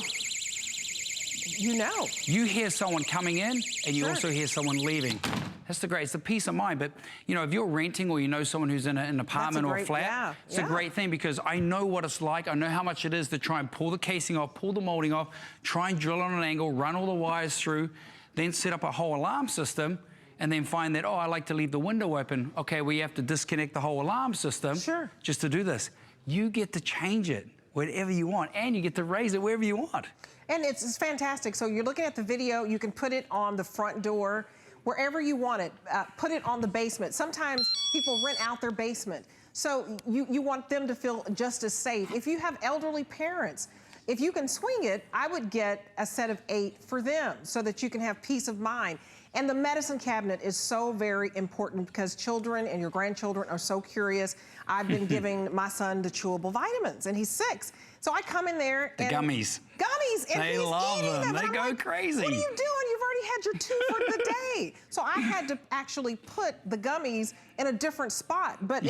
You hear someone coming in and you also hear someone leaving. That's it's the peace of mind. But, if you're renting or you know someone who's in an apartment or a flat, it's a great thing because I know what it's like. I know how much it is to try and pull the casing off, pull the molding off, try and drill on an angle, run all the wires through, then set up a whole alarm system, and then find that, I like to leave the window open. Okay, well, you have to disconnect the whole alarm system just to do this. You get to change it whatever you want, and you get to raise it wherever you want. And it's fantastic. So you're looking at the video, you can put it on the front door, wherever you want it. Put it on the basement. Sometimes people rent out their basement. So you want them to feel just as safe. If you have elderly parents, if you can swing it, I would get a set of 8 for them so that you can have peace of mind. And the medicine cabinet is so very important because children and your grandchildren are so curious. I've been giving my son the chewable vitamins, and he's 6. So I come in there the and gummies. Gummies, and they he's love eating them. They and go like, crazy. What are you doing? You've already had your 2 for the day. So I had to actually put the gummies in a different spot. But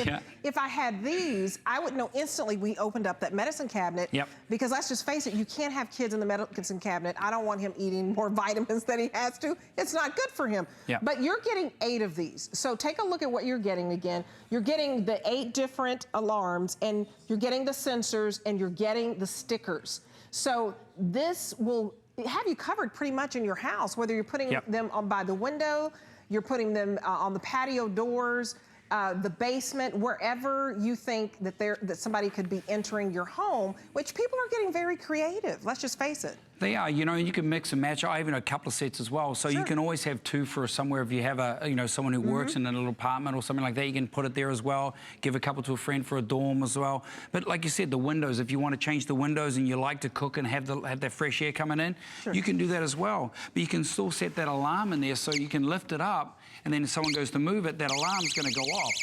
if I had these, I would know instantly we opened up that medicine cabinet. Yep. Because let's just face it, you can't have kids in the medicine cabinet. I don't want him eating more vitamins than he has to. It's not good for him. Yep. But you're getting 8 of these. So take a look at what you're getting again. You're getting the 8 different alarms, and you're getting the sensors, and you're getting the stickers. So this will have you covered pretty much in your house, whether you're putting them on by the window, you're putting them on the patio doors, the basement, wherever you think that somebody could be entering your home, which people are getting very creative. Let's just face it. They are, you know, you can mix and match. I even a couple of sets as well. So you can always have 2 for somewhere. If you have someone who works in a little apartment or something like that, you can put it there as well. Give a couple to a friend for a dorm as well. But like you said, the windows, if you want to change the windows and you like to cook and have that fresh air coming in, you can do that as well. But you can still set that alarm in there so you can lift it up, and then if someone goes to move it, that alarm's going to go off.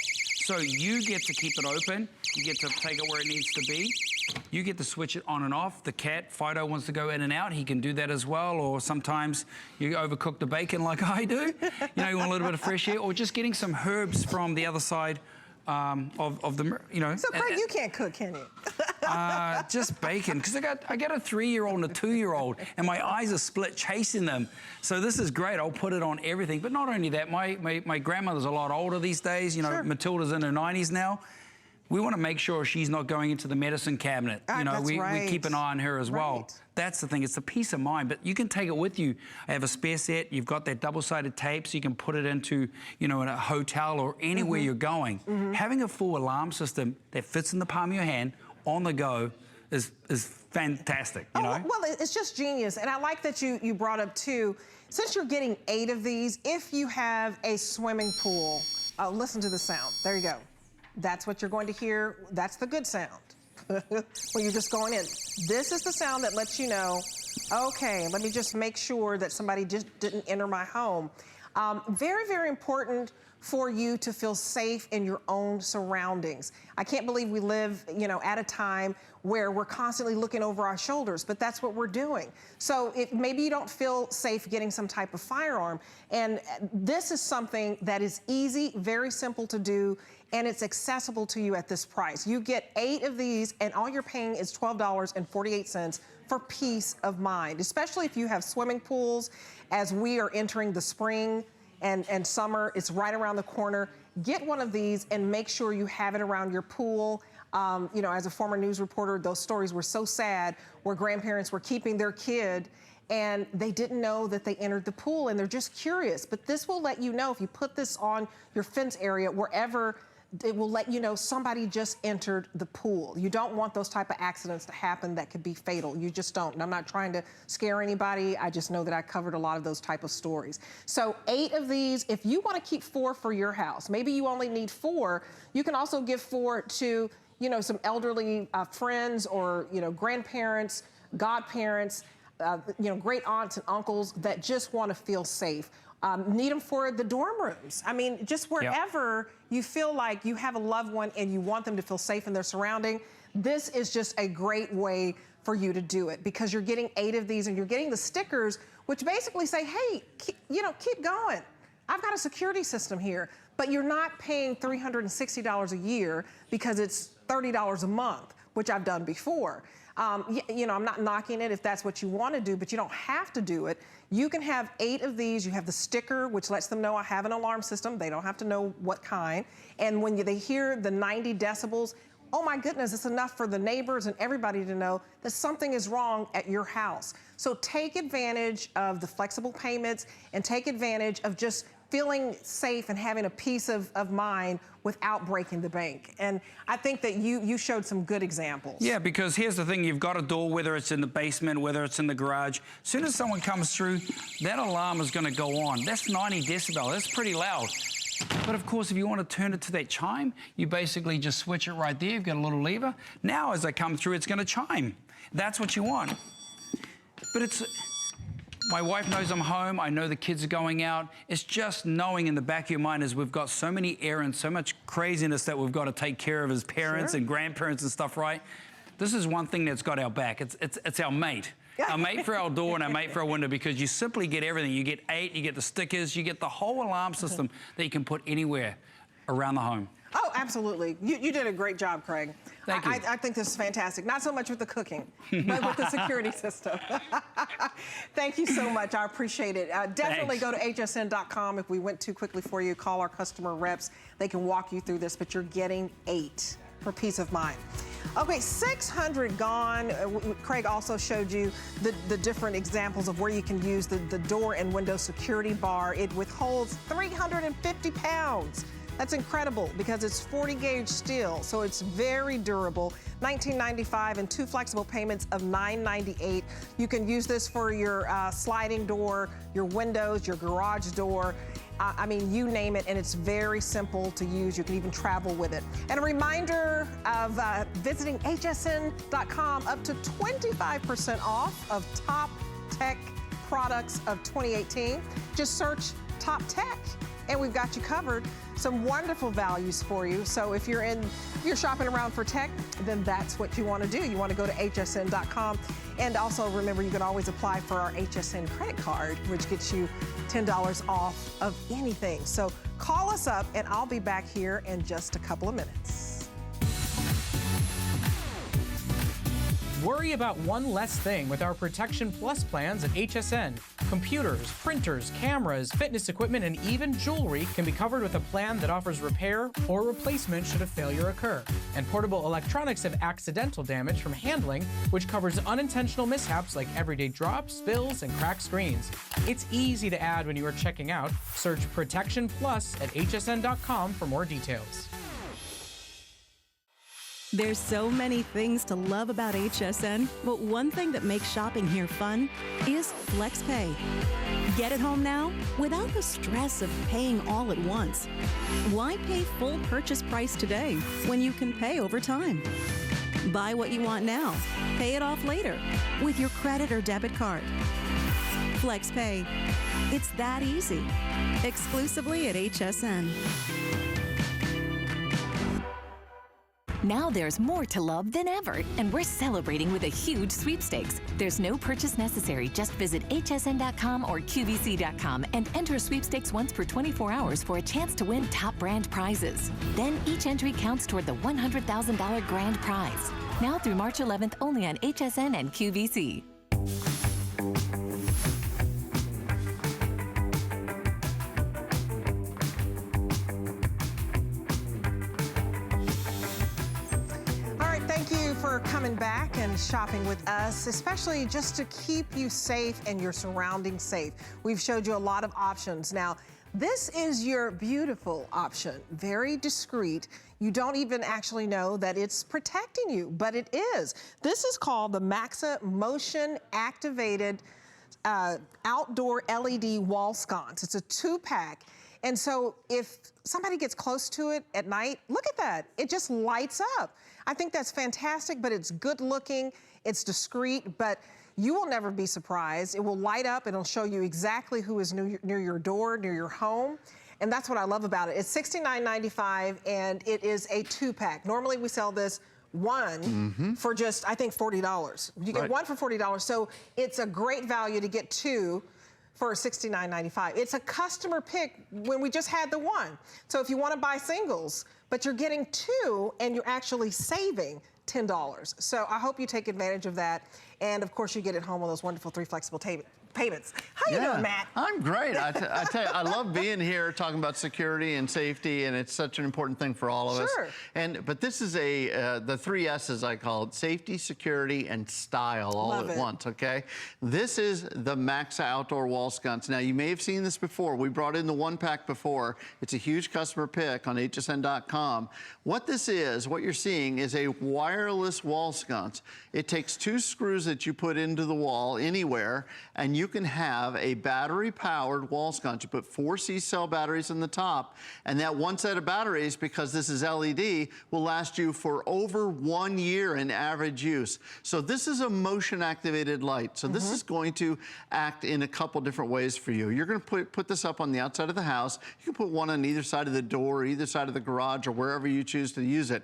So you get to keep it open. You get to take it where it needs to be. You get to switch it on and off. The cat, Fido, wants to go in and out. He can do that as well. Or sometimes you overcook the bacon like I do. You know, you want a little bit of fresh air. Or just getting some herbs from the other side of the, you know. So, Craig, you can't cook, can you? Just bacon. Because I got a 3-year-old and a 2-year-old, and my eyes are split chasing them. So this is great. I'll put it on everything. But not only that, my grandmother's a lot older these days. You know, Matilda's in her 90s now. We want to make sure she's not going into the medicine cabinet. You know, we keep an eye on her as well. That's the thing. It's the peace of mind. But you can take it with you. I have a spare set. You've got that double-sided tape, so you can put it into, you know, in a hotel or anywhere you're going. Having a full alarm system that fits in the palm of your hand on the go is fantastic. You know? Well, it's just genius. And I like that you brought up too. Since you're getting 8 of these, if you have a swimming pool, listen to the sound. There you go. That's what you're going to hear. That's the good sound. When you're just going in. This is the sound that lets you know, okay, let me just make sure that somebody just didn't enter my home. Very, very important for you to feel safe in your own surroundings. I can't believe we live, you know, at a time where we're constantly looking over our shoulders, but that's what we're doing. So if maybe you don't feel safe getting some type of firearm, and this is something that is easy, very simple to do, and it's accessible to you at this price. You get 8 of these, and all you're paying is $12.48 for peace of mind, especially if you have swimming pools. As we are entering the spring and summer, it's right around the corner. Get one of these and make sure you have it around your pool. You know, as a former news reporter, those stories were so sad where grandparents were keeping their kid and they didn't know that they entered the pool, and they're just curious. But this will let you know, if you put this on your fence area, wherever, it will let you know somebody just entered the pool. You don't want those type of accidents to happen that could be fatal. You just don't. And I'm not trying to scare anybody. I just know that I covered a lot of those type of stories. So 8 of these. If you want to keep 4 for your house, maybe you only need 4, you can also give 4 to, you know, some elderly friends or, you know, grandparents, godparents, you know, great aunts and uncles that just want to feel safe. Need them for the dorm rooms. I mean, just wherever you feel like you have a loved one and you want them to feel safe in their surrounding, this is just a great way for you to do it, because you're getting 8 of these and you're getting the stickers, which basically say, hey, keep going. I've got a security system here, but you're not paying $360 a year because it's $30 a month, which I've done before. You know, I'm not knocking it if that's what you want to do, but you don't have to do it. You can have 8 of these. You have the sticker, which lets them know I have an alarm system. They don't have to know what kind. And when they hear the 90 decibels, oh my goodness, it's enough for the neighbors and everybody to know that something is wrong at your house. So take advantage of the flexible payments and take advantage of just feeling safe and having a peace of mind without breaking the bank. And I think that you showed some good examples. Yeah, because here's the thing. You've got a door, whether it's in the basement, whether it's in the garage. As soon as someone comes through, that alarm is going to go on. That's 90 decibel. That's pretty loud. But of course, if you want to turn it to that chime, you basically just switch it right there. You've got a little lever. Now, as I come through, it's going to chime. That's what you want. But it's... My wife knows I'm home. I know the kids are going out. It's just knowing in the back of your mind, as we've got so many errands, so much craziness that we've got to take care of as parents and grandparents and stuff, right? this is one thing that's got our back. It's our mate. Our mate for our door and our mate for our window, because you simply get everything. You get 8, you get the stickers, you get the whole alarm system that you can put anywhere around the home. Oh, absolutely. You did a great job, Craig. Thank you. I think this is fantastic. Not so much with the cooking, but with the security system. Thank you so much. I appreciate it. Definitely go to hsn.com. If we went too quickly for you, call our customer reps. They can walk you through this, but you're getting 8 for peace of mind. Okay, 600 gone. Craig also showed you the different examples of where you can use the door and window security bar. It withholds 350 pounds. That's incredible because it's 40 gauge steel, so it's very durable. $19.95 and 2 flexible payments of $9.98. You can use this for your sliding door, your windows, your garage door. I mean, you name it, and it's very simple to use. You can even travel with it. And a reminder of visiting hsn.com, up to 25% off of top tech products of 2018. Just search Top Tech, and we've got you covered. Some wonderful values for you. So if you're shopping around for tech, then that's what you want to do. You want to go to hsn.com. And also remember, you can always apply for our HSN credit card, which gets you $10 off of anything. So call us up, and I'll be back here in just a couple of minutes. Worry about one less thing with our Protection Plus plans at HSN. Computers, printers, cameras, fitness equipment, and even jewelry can be covered with a plan that offers repair or replacement should a failure occur. And portable electronics have accidental damage from handling, which covers unintentional mishaps like everyday drops, spills, and cracked screens. It's easy to add when you are checking out. Search Protection Plus at hsn.com for more details. There's so many things to love about HSN, but one thing that makes shopping here fun is FlexPay. Get it home now without the stress of paying all at once. Why pay full purchase price today when you can pay over time? Buy what you want now, pay it off later with your credit or debit card. FlexPay. It's that easy. Exclusively at HSN. Now there's more to love than ever, and we're celebrating with a huge sweepstakes. There's no purchase necessary. Just visit hsn.com or qvc.com and enter sweepstakes once per 24 hours for a chance to win top brand prizes. Then each entry counts toward the $100,000 grand prize. Now through March 11th, only on HSN and QVC. Coming back and shopping with us, especially just to keep you safe and your surroundings safe. We've showed you a lot of options. Now, this is your beautiful option, very discreet. You don't even actually know that it's protecting you, but it is. This is called the Maxa Motion Activated Outdoor LED Wall Sconce. It's a 2-pack. And so if somebody gets close to it at night, look at that. It just lights up. I think that's fantastic, but it's good looking, it's discreet, but you will never be surprised. It will light up, and it'll show you exactly who is near your door, near your home. And that's what I love about it. It's $69.95, and it is a 2-pack. Normally we sell this one for just, I think, $40. You get one for $40, so it's a great value to get 2 for $69.95. It's a customer pick when we just had the one. So if you want to buy singles, but you're getting 2 and you're actually saving $10. So I hope you take advantage of that. And of course, you get it home on those wonderful 3 flexible payments. How you doing, Matt? I'm great. I tell you, I love being here talking about security and safety, and it's such an important thing for all of us. But this is the 3 S's, I call it: safety, security, and style all at once, okay? This is the Maxa Outdoor Wall Sconce. Now, you may have seen this before. We brought in the 1-pack before. It's a huge customer pick on hsn.com. What this is, what you're seeing, is a wireless wall sconce. It takes 2 screws that you put into the wall anywhere, and you can have a battery-powered wall sconce. You put 4 C-cell batteries in the top, and that one set of batteries, because this is LED, will last you for over 1 year in average use. So this is a motion-activated light. So this is going to act in a couple different ways for you. You're going to put this up on the outside of the house. You can put one on either side of the door, either side of the garage, or wherever you choose to use it.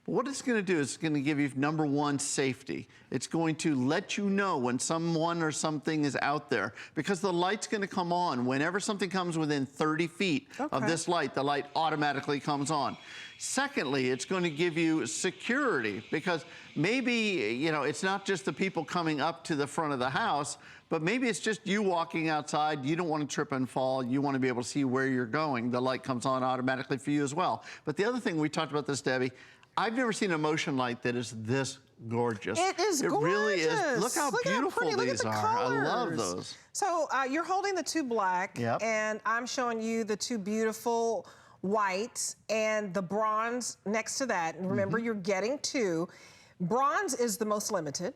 But what it's going to do is it's going to give you, number one, safety. It's going to let you know when someone or something is out there, because the light's going to come on. Whenever something comes within 30 feet of this light, the light automatically comes on. Secondly, it's going to give you security, because maybe, you know, it's not just the people coming up to the front of the house, but maybe it's just you walking outside. You don't want to trip and fall. You want to be able to see where you're going. The light comes on automatically for you as well. But the other thing, we talked about this, Debbie, I've never seen a motion light that is this gorgeous. It is gorgeous. It really is. Look how beautiful these are. Colors. I love those. So you're holding the two black, and I'm showing you the two beautiful whites and the bronze next to that. And remember, you're getting two. Bronze is the most limited.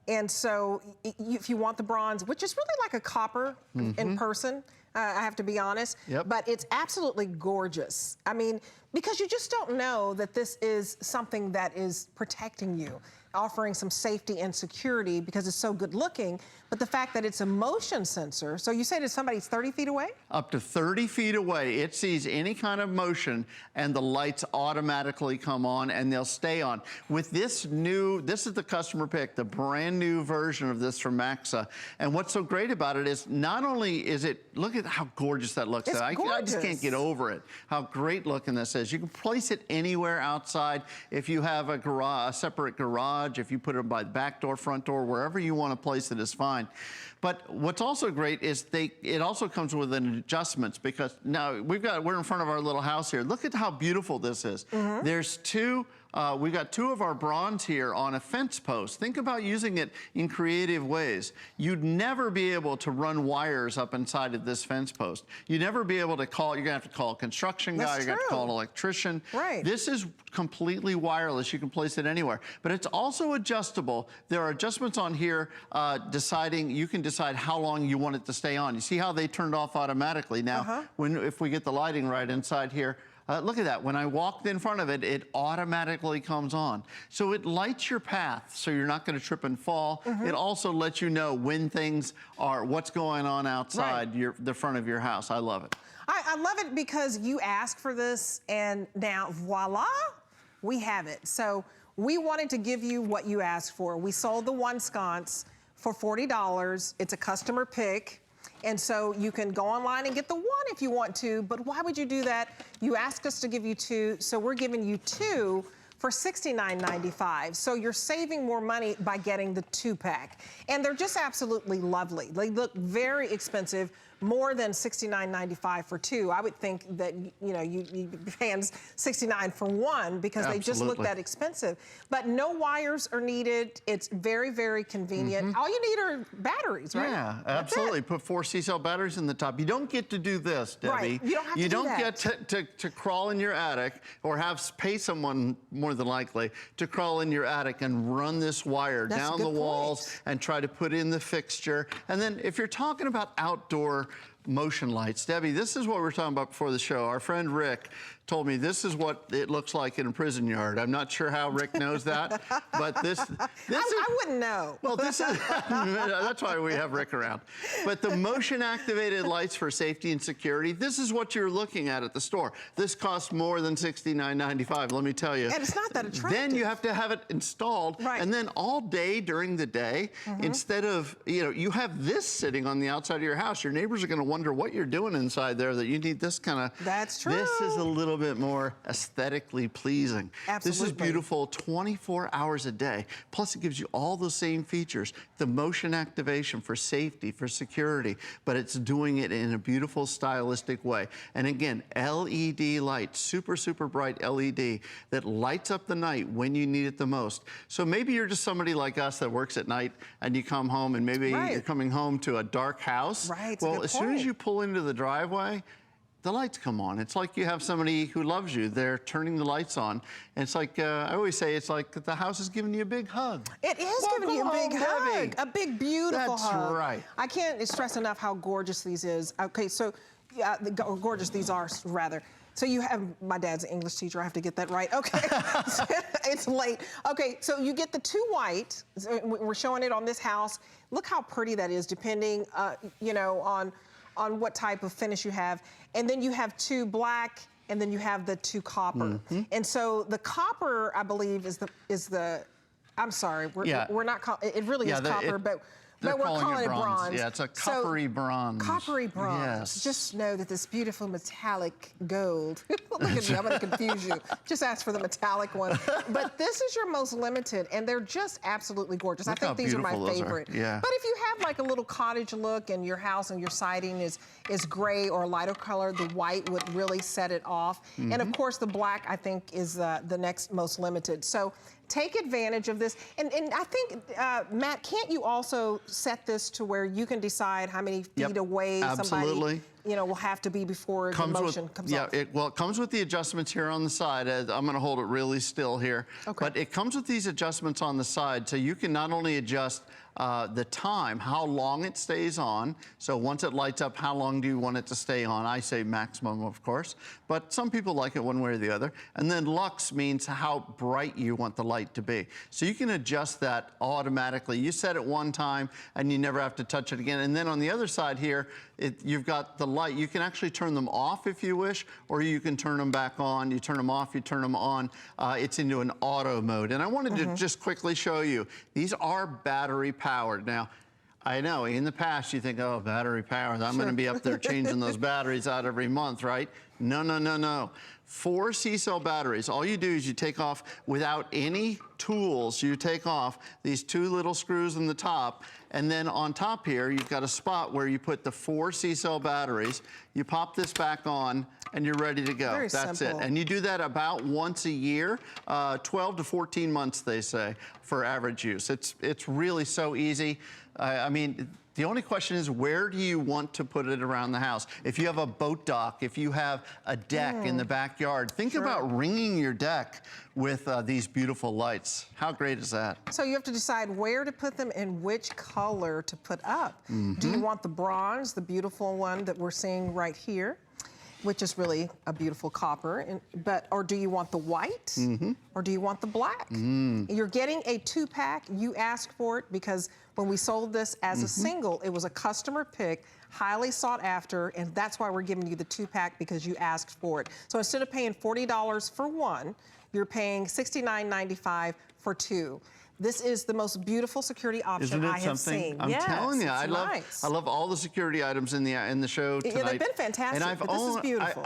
And so if you want the bronze, which is really like a copper in person, I have to be honest, but it's absolutely gorgeous. I mean, because you just don't know that this is something that is protecting you, offering some safety and security because it's so good looking, but the fact that it's a motion sensor, so you say that somebody's 30 feet away? Up to 30 feet away, it sees any kind of motion and the lights automatically come on and they'll stay on. With this new, this is the customer pick, the brand new version of this from Maxa. And what's so great about it is not only is it, look at how gorgeous that looks. It's gorgeous. I just can't get over it, how great looking this is. You can place it anywhere outside. If you have a garage, a separate garage, if you put it by the back door, front door, wherever you want to place it is fine. But what's also great is it also comes with an adjustments, because now we're in front of our little house here. Look at how beautiful this is. There's we've got two of our bronze here on a fence post. Think about using it in creative ways. You'd never be able to run wires up inside of this fence post. You'd never be able to call, you're gonna have to call a construction guy, you're gonna have to call an electrician. Right. This is completely wireless. You can place it anywhere. But it's also adjustable. There are adjustments on here you can decide how long you want it to stay on. You see how they turned off automatically. Now, if we get the lighting right inside here, look at that. When I walked in front of it, it automatically comes on. So it lights your path so you're not going to trip and fall. It also lets you know when things are, what's going on outside the front of your house. I love it. I love it because you asked for this, and now, voila, we have it. So we wanted to give you what you asked for. We sold the one sconce for $40. It's a customer pick. And so you can go online and get the one if you want to, but why would you do that? You asked us to give you two, so we're giving you two for $69.95. So you're saving more money by getting the two-pack. And they're just absolutely lovely. They look very expensive, more than $69.95 for two. I would think that, you know, you'd be paying $69 for one because they just look that expensive. But no wires are needed. It's very, very convenient. All you need are batteries, right? Yeah, absolutely. Put 4 C-cell batteries in the top. You don't get to do this, Debbie. Right. You don't have to You do don't that. get to crawl in your attic or pay someone, more than likely, to crawl in your attic and run this wire down the walls and try to put in the fixture. And then if you're talking about outdoor motion lights, Debbie, this is what we were talking about before the show. Our friend Rick told me this is what it looks like in a prison yard. I'm not sure how Rick knows that, but this I wouldn't know. Well, this is, that's why we have Rick around. But the motion activated lights for safety and security, this is what you're looking at the store. This costs more than $69.95, let me tell you. And it's not that attractive. Then you have to have it installed, and then all day during the day, instead of, you know, you have this sitting on the outside of your house, your neighbors are gonna wonder what you're doing inside there that you need this kind of. That's true. This is a little bit more aesthetically pleasing. Absolutely. This is beautiful 24 hours a day. Plus it gives you all the same features. The motion activation for safety, for security, but it's doing it in a beautiful stylistic way. And again, LED light, super, super bright LED that lights up the night when you need it the most. So maybe you're just somebody like us that works at night and you come home and maybe you're coming home to a dark house. Right, well, as soon as you pull into the driveway, the lights come on. It's like you have somebody who loves you. They're turning the lights on. And it's like, I always say, it's like the house is giving you a big hug. It is giving you a big hug. A big, beautiful hug. That's right. I can't stress enough how gorgeous these is. Okay, so, gorgeous these are, rather. So you have, my dad's an English teacher, I have to get that right. Okay, it's late. Okay, so you get the two white, we're showing it on this house. Look how pretty that is, depending, you know, on what type of finish you have. And then you have two black and then you have the 2 copper. And so the copper, I believe, is the I'm sorry, we're not it really is copper, but we're calling it bronze. Yeah, it's a coppery bronze. Coppery bronze. Yes. Just know that this beautiful metallic gold. Look at me, I'm going to confuse you. Just ask for the metallic one. But this is your most limited, and they're just absolutely gorgeous. Look I think these are my favorite. Yeah. But if you have like a little cottage look and your house and your siding is gray or lighter color, the white would really set it off. And of course, the black, I think, is the next most limited. So take advantage of this. And I think, Matt, can't you also set this to where you can decide how many feet away somebody will have to be before the motion comes off? It comes with the adjustments here on the side. I'm going to hold it really still here. Okay. But it comes with these adjustments on the side, so you can not only adjust the time, how long it stays on. So once it lights up, how long do you want it to stay on? I say maximum, of course, but some people like it one way or the other. And then lux means how bright you want the light to be. So you can adjust that automatically. You set it one time and you never have to touch it again. And then on the other side here, you've got the light. You can actually turn them off if you wish, or you can turn them back on. You turn them off, you turn them on. It's into an auto mode. And I wanted to just quickly show you, these are battery powered. Now, I know in the past you think, oh, battery powered, I'm going to be up there changing those batteries out every month, right? No, no, no, no. 4 C-cell batteries. All you do is you take off, without any tools, you take off these 2 little screws in the top, and then on top here, you've got a spot where you put the 4 C-cell batteries. You pop this back on, and you're ready to go. Very That's simple. it. And you do that about once a year, 12 to 14 months, they say, for average use. It's really so easy. I mean, the only question is, where do you want to put it around the house? If you have a boat dock, if you have a deck in the backyard, think about ringing your deck with these beautiful lights. How great is that? So you have to decide where to put them and which color to put up. Do you want the bronze, the beautiful one that we're seeing right here, which is really a beautiful copper, or do you want the white, or do you want the black? You're getting a 2-pack. You asked for it because when we sold this as a single, it was a customer pick, highly sought after, and that's why we're giving you the 2-pack, because you asked for it. So instead of paying $40 for one, you're paying $69.95 for 2. This is the most beautiful security option I have seen. I'm telling you, I love all the security items in the show tonight. Yeah, they've been fantastic. And this is beautiful.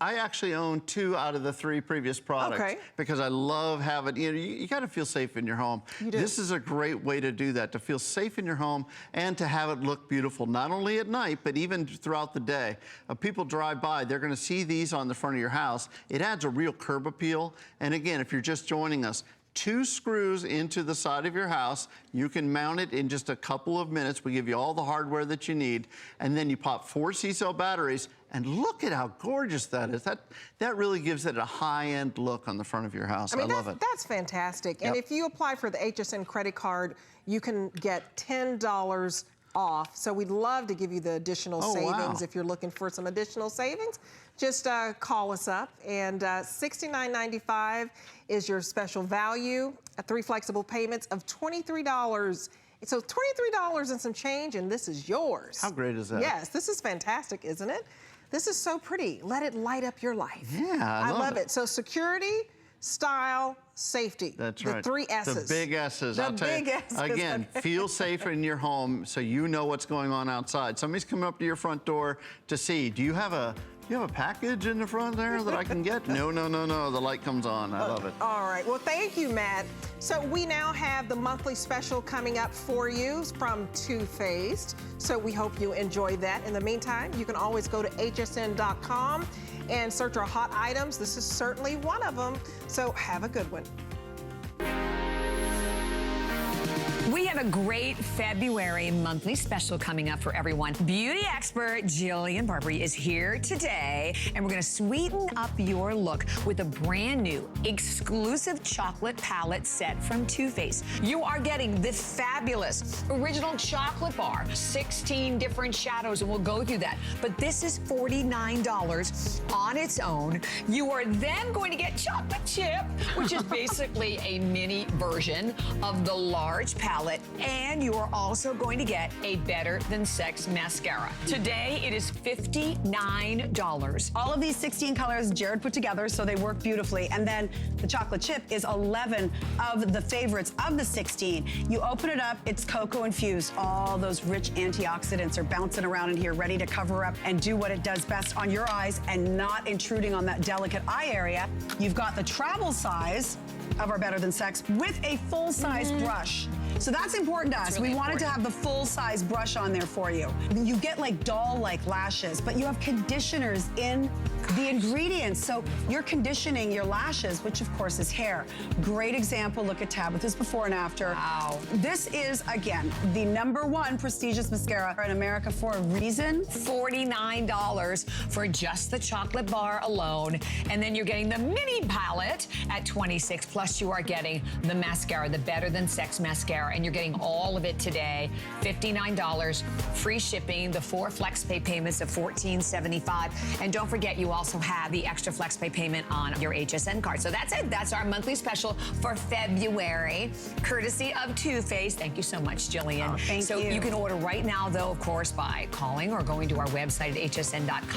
I actually own 2 out of the 3 previous products because I love having, you got to feel safe in your home. You do. This is a great way to do that, to feel safe in your home and to have it look beautiful, not only at night, but even throughout the day. People drive by, they're going to see these on the front of your house. It adds a real curb appeal. And again, if you're just joining us, 2 screws into the side of your house. You can mount it in just a couple of minutes. We give you all the hardware that you need. And then you pop 4 C-cell batteries. And look at how gorgeous that is. That really gives it a high-end look on the front of your house. I love it. That's fantastic. And if you apply for the HSN credit card, you can get $10 off. So we'd love to give you the additional savings if you're looking for some additional savings. Just call us up, and $69.95 is your special value. 3 flexible payments of $23. So $23 and some change, and this is yours. How great is that? Yes, this is fantastic, isn't it? This is so pretty. Let it light up your life. Yeah, I love it. So security, style, safety. That's right. The 3 S's. The big S's. The big S's. Again, feel safe in your home so you know what's going on outside. Somebody's coming up to your front door to see, do you have a package in the front there that I can get? No, no, no, no. The light comes on. I love it. All right. Well, thank you, Matt. So we now have the monthly special coming up for you from Too Faced. So we hope you enjoy that. In the meantime, you can always go to hsn.com and search our hot items. This is certainly one of them. So have a good one. We have a great February monthly special coming up for everyone. Beauty expert Jillian Barbary is here today, and we're going to sweeten up your look with a brand new exclusive chocolate palette set from Too Faced. You are getting the fabulous original chocolate bar, 16 different shadows, and we'll go through that. But this is $49 on its own. You are then going to get chocolate chip, which is basically a mini version of the large palette. palette, and you are also going to get a Better Than Sex mascara. Today, it is $59. All of these 16 colors Jared put together, so they work beautifully. And then the chocolate chip is 11 of the favorites of the 16. You open it up, it's cocoa infused. All those rich antioxidants are bouncing around in here, ready to cover up and do what it does best on your eyes and not intruding on that delicate eye area. You've got the travel size of our Better Than Sex with a full-size brush. So that's important to us. Really we wanted to important. have the full-size brush on there for you. You get like doll-like lashes, but you have conditioners in the ingredients. So you're conditioning your lashes, which of course is hair. Great example, look at Tabitha's before and after. Wow. This is, again, the #1 prestigious mascara in America for a reason. $49 for just the chocolate bar alone. And then you're getting the mini palette at $26. Plus you are getting the mascara, the Better Than Sex mascara, and you're getting all of it today. $59, free shipping, the 4 FlexPay payments of $14.75. And don't forget, you also have the extra FlexPay payment on your HSN card. So that's it. That's our monthly special for February, courtesy of Too Faced. Thank you so much, Jillian. Oh, thank you. So you can order right now, though, of course, by calling or going to our website at hsn.com.